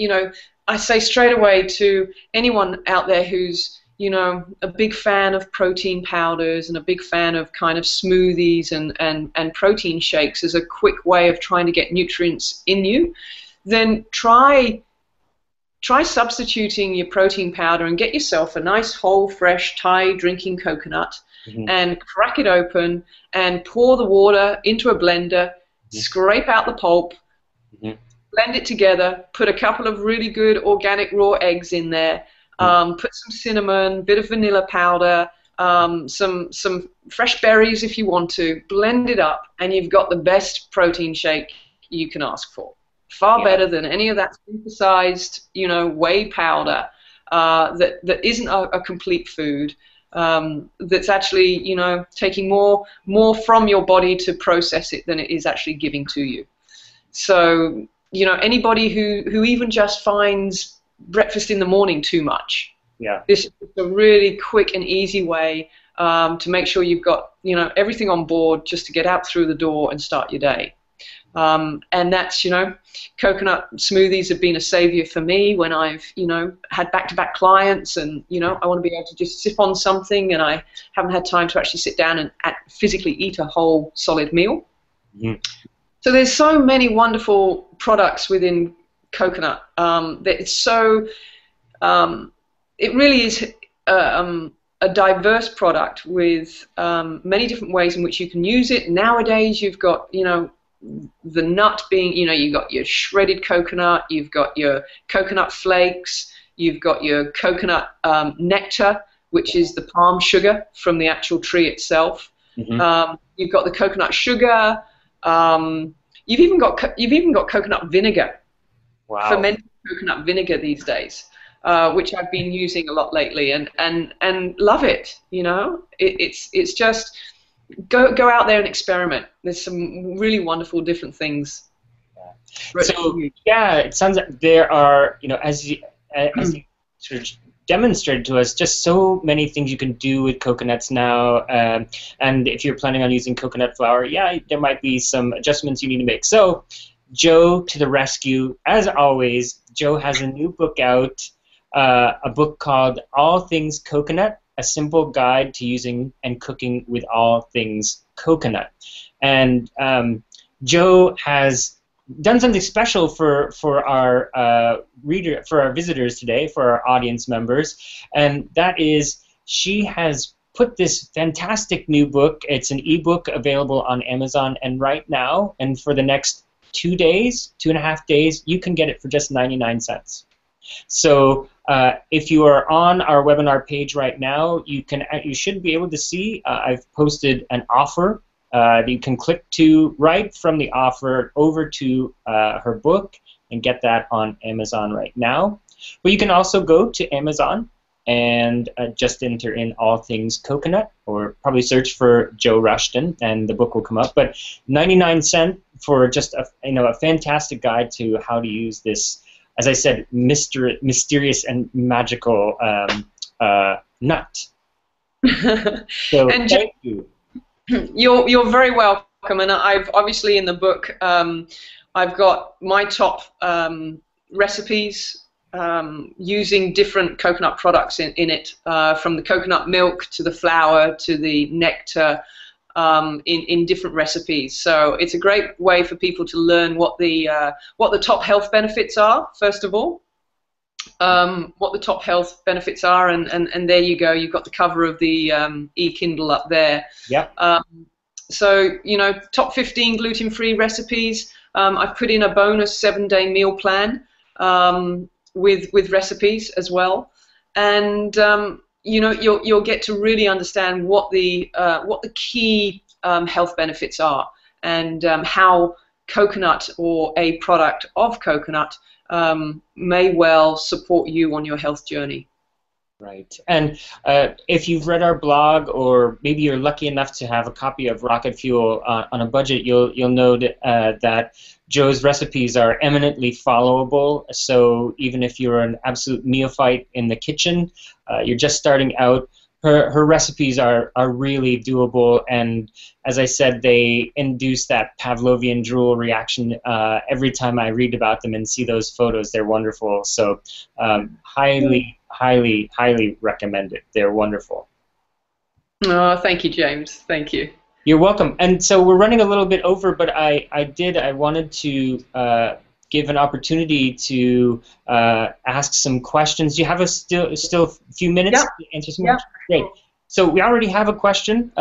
I say straight away to anyone out there who's a big fan of protein powders and a big fan of kind of smoothies and protein shakes as a quick way of trying to get nutrients in you, then try substituting your protein powder and get yourself a nice whole fresh Thai drinking coconut. Mm-hmm. And crack it open and pour the water into a blender, mm-hmm. scrape out the pulp, mm-hmm. blend it together, put a couple of really good organic raw eggs in there, put some cinnamon, bit of vanilla powder, some fresh berries if you want to, blend it up, and you've got the best protein shake you can ask for. Far better than any of that synthesized, whey powder that isn't a complete food. That's actually, taking more from your body to process it than it is actually giving to you. So, anybody who even just finds breakfast in the morning too much, this is a really quick and easy way to make sure you've got, everything on board just to get out through the door and start your day. And that's, coconut smoothies have been a savior for me when I've, had back-to-back clients and, I want to be able to just sip on something and I haven't had time to actually sit down and physically eat a whole solid meal. Mm. So there's so many wonderful products within coconut that it's so, it really is a diverse product with many different ways in which you can use it. Nowadays you've got, the nut being, you've got your shredded coconut, you've got your coconut flakes, you've got your coconut nectar, which is the palm sugar from the actual tree itself. Mm-hmm. You've got the coconut sugar. You've even got coconut vinegar, Wow. fermented coconut vinegar these days, which I've been using a lot lately, and love it. It's just go out there and experiment. There's some really wonderful different things. So yeah, it sounds like there are, as you sort of demonstrated to us, just so many things you can do with coconuts now. And if you're planning on using coconut flour, yeah, there might be some adjustments you need to make. So Joe to the rescue. As always, Joe has a new book out, a book called All Things Coconut, a simple guide to using and cooking with all things coconut. And Joe has done something special for our for our visitors today, for our audience members, and that is she has put this fantastic new book. It's an ebook available on Amazon, and right now, and for the next 2 days, 2.5 days, you can get it for just 99 cents. So if you are on our webinar page right now, you should be able to see I've posted an offer that you can click to right from the offer over to her book and get that on Amazon right now. But you can also go to Amazon and just enter in All Things Coconut, or probably search for Joe Rushton and the book will come up. But 99 cents for just a fantastic guide to how to use this, as I said, mysterious and magical nut. So and thank you. You're very welcome, and I've obviously in the book I've got my top recipes using different coconut products in it, from the coconut milk to the flour to the nectar, in different recipes. So it's a great way for people to learn what the top health benefits are, first of all. What the top health benefits are, and there you go. You've got the cover of the e-Kindle up there. Yep. So top 15 gluten-free recipes. I've put in a bonus 7-day meal plan with recipes as well, and you'll get to really understand what the key health benefits are, and how coconut, or a product of coconut, may well support you on your health journey. Right. And if you've read our blog, or maybe you're lucky enough to have a copy of Rocket Fuel on a budget, you'll know that Joe's recipes are eminently followable. So even if you're an absolute neophyte in the kitchen, you're just starting out, her recipes are really doable, and as I said, they induce that Pavlovian drool reaction every time I read about them and see those photos. They're wonderful. So highly, highly, highly recommend it. They're wonderful. Oh, thank you, James. Thank you. You're welcome. And so we're running a little bit over, but I wanted to give an opportunity to ask some questions. Do you have still a few minutes to answer some questions? Great. So we already have a question.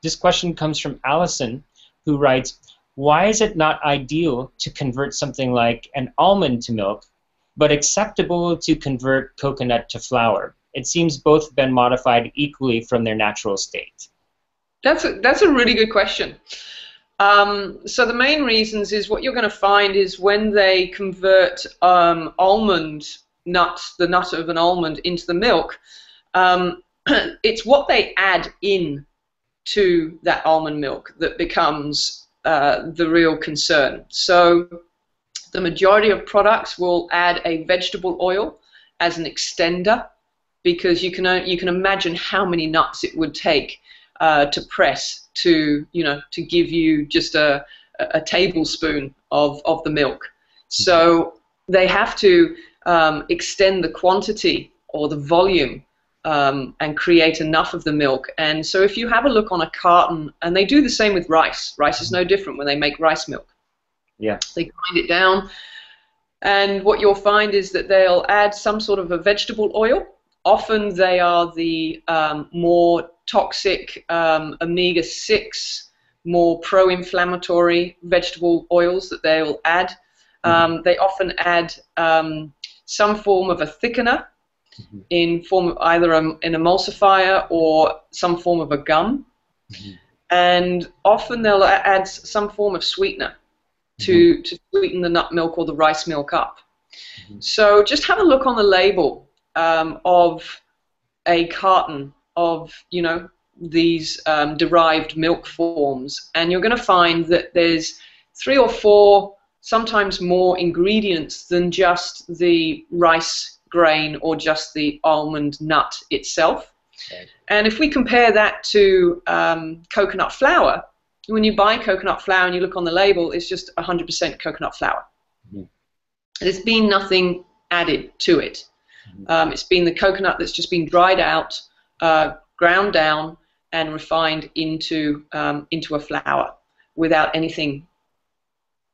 This question comes from Allison, who writes, why is it not ideal to convert something like an almond to milk, but acceptable to convert coconut to flour? It seems both have been modified equally from their natural state. That's a really good question. So the main reasons is, what you're going to find is when they convert almond nuts, the nut of an almond, into the milk, it's what they add in to that almond milk that becomes the real concern. So the majority of products will add a vegetable oil as an extender, because you can imagine how many nuts it would take to press to give you just a a tablespoon of the milk. So they have to extend the quantity or the volume and create enough of the milk. And so if you have a look on a carton, and they do the same with rice. Rice is no different when they make rice milk. Yeah. They grind it down, and what you'll find is that they'll add some sort of a vegetable oil. Often they are the more toxic omega-6, more pro-inflammatory vegetable oils that they'll add. They often add some form of a thickener in form of either an emulsifier or some form of a gum. And often they'll add some form of sweetener to sweeten the nut milk or the rice milk up. So just have a look on the label of a carton of, you know, these derived milk forms, and you're going to find that there's 3 or 4, sometimes more ingredients than just the rice grain or just the almond nut itself. Okay. And if we compare that to coconut flour, when you buy coconut flour and you look on the label, it's just 100% coconut flour. There's been nothing added to it. It's been the coconut that's just been dried out, ground down, and refined into a flour without anything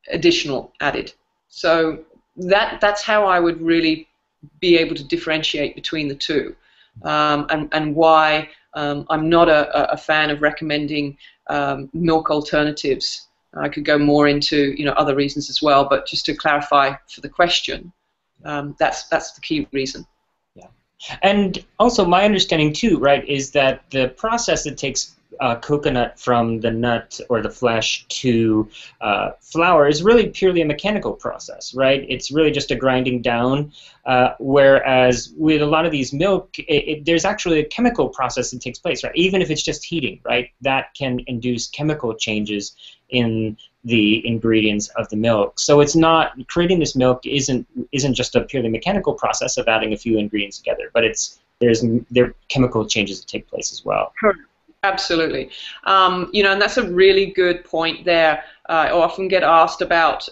additional added. So that's how I would really be able to differentiate between the two, and why I'm not a fan of recommending milk alternatives. I could go more into, you know, other reasons as well, but just to clarify for the question, that's the key reason. Yeah, and also my understanding too, right, is that the process that takes coconut from the nut or the flesh to flour is really purely a mechanical process, right? It's really just a grinding down, whereas with a lot of these milk, there's actually a chemical process that takes place, right? Even if it's just heating, right? That can induce chemical changes in the ingredients of the milk. So it's not, creating this milk isn't just a purely mechanical process of adding a few ingredients together, but there are chemical changes that take place as well. Sure. Absolutely. You know, and that's a really good point there. I often get asked about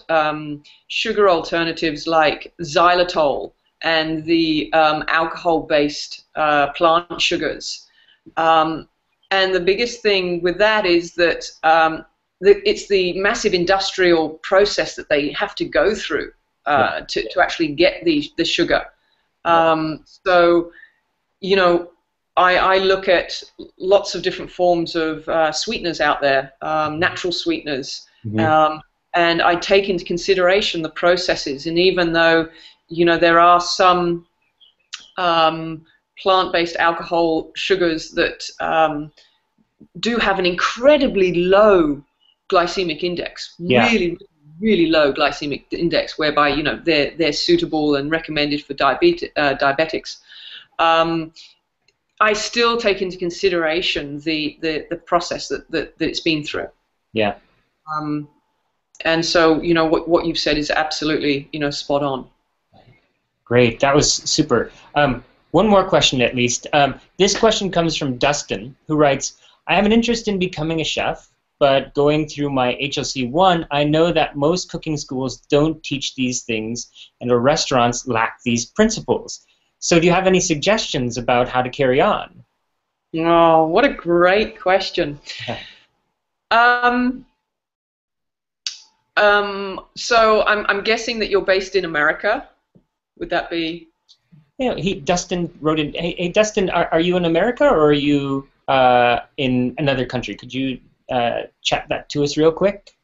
sugar alternatives like xylitol and the alcohol-based plant sugars. And the biggest thing with that is that it's the massive industrial process that they have to go through to actually get the sugar. So, you know, I look at lots of different forms of sweeteners out there, natural sweeteners, and I take into consideration the processes. And even though, you know, there are some plant-based alcohol sugars that do have an incredibly low glycemic index, really, really low glycemic index, whereby, you know, they're suitable and recommended for diabetics. I still take into consideration the process that it's been through. Yeah. And so, you know, what you've said is absolutely, you know, spot on. Great. That was super. One more question at least. This question comes from Dustin, who writes, I have an interest in becoming a chef, but going through my HLC1, I know that most cooking schools don't teach these things, and our restaurants lack these principles. So do you have any suggestions about how to carry on? Oh, what a great question. So I'm guessing that you're based in America. Would that be? Yeah, Dustin wrote in, hey Dustin, are you in America or are you in another country? Could you chat that to us real quick?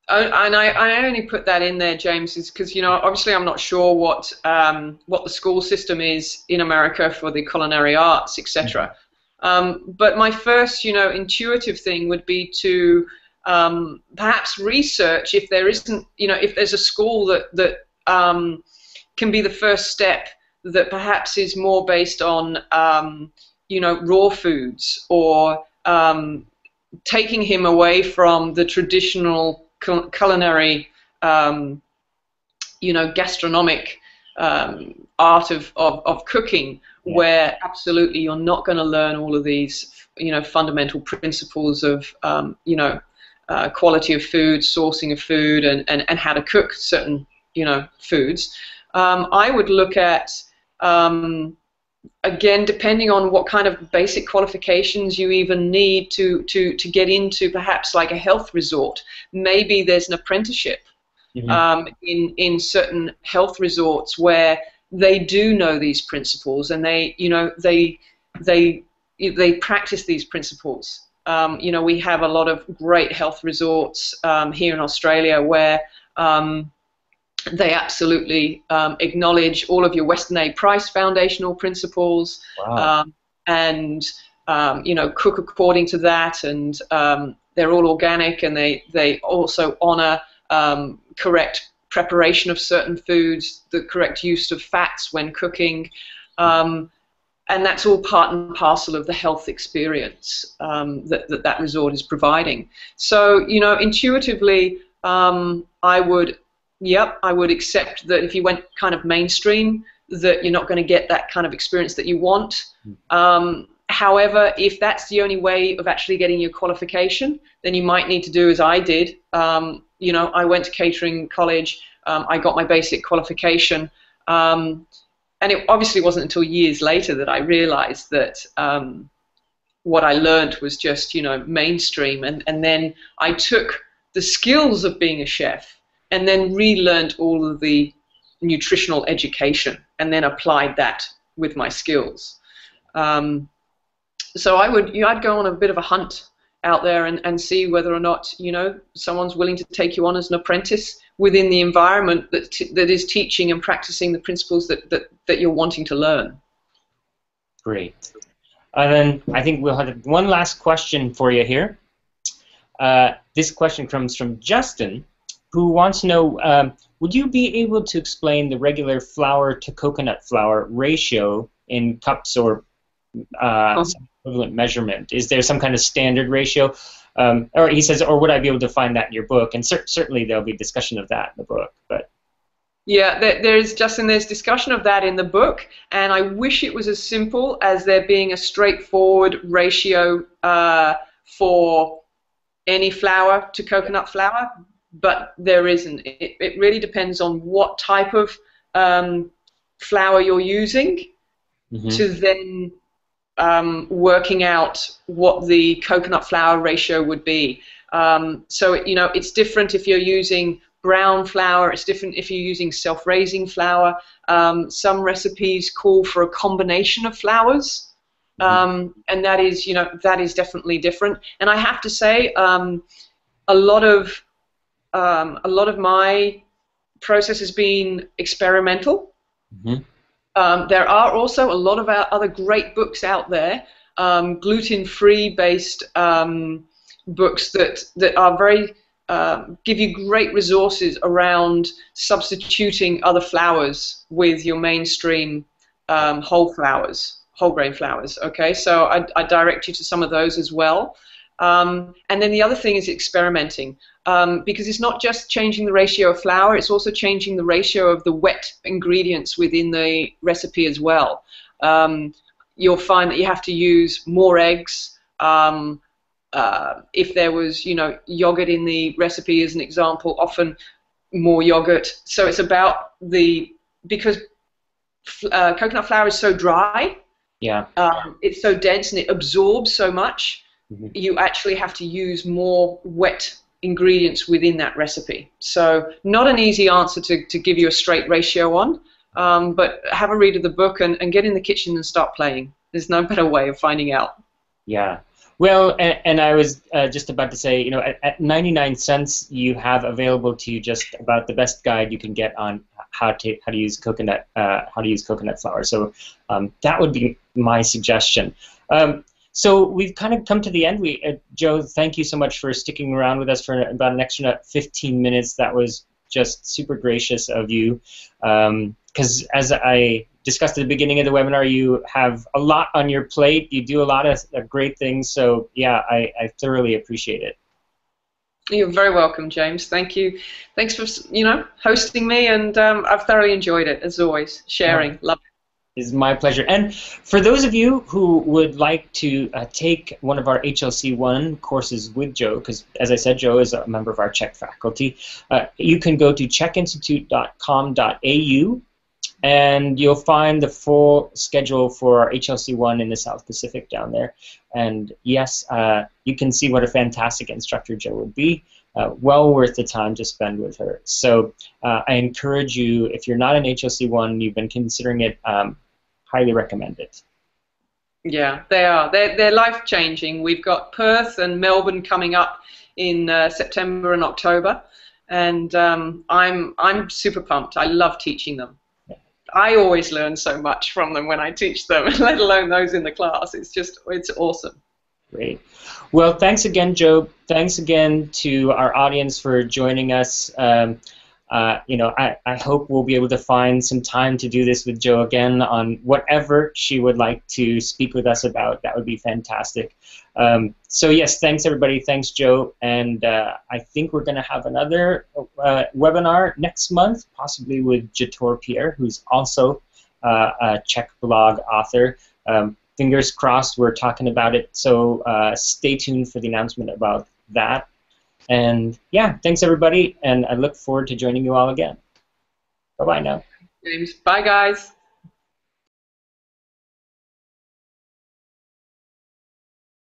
And I only put that in there, James, is because, you know, obviously I'm not sure what the school system is in America for the culinary arts, etc. But my first, you know, intuitive thing would be to perhaps research if there isn't, you know, if there's a school that can be the first step that perhaps is more based on, you know, raw foods, or taking him away from the traditional culinary, you know, gastronomic art of cooking, where absolutely you're not going to learn all of these, you know, fundamental principles of, you know, quality of food, sourcing of food, and how to cook certain, foods. I would look at, again, depending on what kind of basic qualifications you even need to get into, perhaps like a health resort. Maybe there's an apprenticeship in certain health resorts where they do know these principles, and they practice these principles. We have a lot of great health resorts here in Australia where they absolutely acknowledge all of your Weston A. Price foundational principles. Wow. And cook according to that, and they're all organic, and they also honor correct preparation of certain foods, the correct use of fats when cooking, and that's all part and parcel of the health experience that resort is providing. So, intuitively, I would accept that if you went kind of mainstream, that you're not going to get that kind of experience that you want. However, if that's the only way of actually getting your qualification, then you might need to do as I did. I went to catering college, I got my basic qualification, and it obviously wasn't until years later that I realized that what I learned was just, mainstream, and then I took the skills of being a chef and then relearned all of the nutritional education and then applied that with my skills. So I'd go on a bit of a hunt out there and see whether or not, someone's willing to take you on as an apprentice within the environment that is teaching and practicing the principles that you're wanting to learn. Great. Then I think we'll have one last question for you here. This question comes from Justin, who wants to know, would you be able to explain the regular flour to coconut flour ratio in cups or some equivalent measurement? Is there some kind of standard ratio? Or he says, or would I be able to find that in your book? And certainly there'll be discussion of that in the book. But yeah, there's discussion of that in the book, and I wish it was as simple as there being a straightforward ratio for any flour to coconut flour, but there isn't. It really depends on what type of flour you're using to then working out what the coconut flour ratio would be. So it's different if you're using brown flour. It's different if you're using self-raising flour. Some recipes call for a combination of flours, and that is definitely different. And I have to say, a lot of my process has been experimental. There are also a lot of other great books out there, gluten-free based books that are very give you great resources around substituting other flours with your mainstream whole grain flours. Okay, so I direct you to some of those as well. And then the other thing is experimenting, because it's not just changing the ratio of flour, it's also changing the ratio of the wet ingredients within the recipe as well. You'll find that you have to use more eggs. If there was, yogurt in the recipe as an example, often more yogurt. So it's about because coconut flour is so dry, it's so dense and it absorbs so much, you actually have to use more wet ingredients within that recipe. So not an easy answer to give you a straight ratio on, but have a read of the book and get in the kitchen and start playing. There's no better way of finding out. Yeah. Well, and I was just about to say, at 99 cents, you have available to you just about the best guide you can get on how to use coconut flour. So that would be my suggestion. So we've kind of come to the end. Joe, thank you so much for sticking around with us for about an extra 15 minutes. That was just super gracious of you. Because as I discussed at the beginning of the webinar, you have a lot on your plate. You do a lot of great things. So yeah, I thoroughly appreciate it. You're very welcome, James. Thank you. Thanks for hosting me, and I've thoroughly enjoyed it as always. Sharing, love it. It's my pleasure. And for those of you who would like to take one of our HLC1 courses with Joe, because as I said, Joe is a member of our CHEK faculty, you can go to chekinstitute.com.au and you'll find the full schedule for our HLC1 in the South Pacific down there. And yes, you can see what a fantastic instructor Joe would be. Well worth the time to spend with her. So I encourage you, if you're not an HLC1, you've been considering it, highly recommend it. Yeah, they are. They're life-changing. We've got Perth and Melbourne coming up in September and October, and I'm super pumped. I love teaching them. I always learn so much from them when I teach them, let alone those in the class. It's awesome. Great. Well, thanks again, Joe. Thanks again to our audience for joining us. You know, I hope we'll be able to find some time to do this with Joe again on whatever she would like to speak with us about. That would be fantastic. So yes, thanks everybody. Thanks, Joe. And I think we're going to have another webinar next month, possibly with Jator Pierre, who's also a CHEK blog author. Fingers crossed we're talking about it, so stay tuned for the announcement about that. And yeah, thanks everybody, and I look forward to joining you all again. Bye-bye now. James. Bye, guys.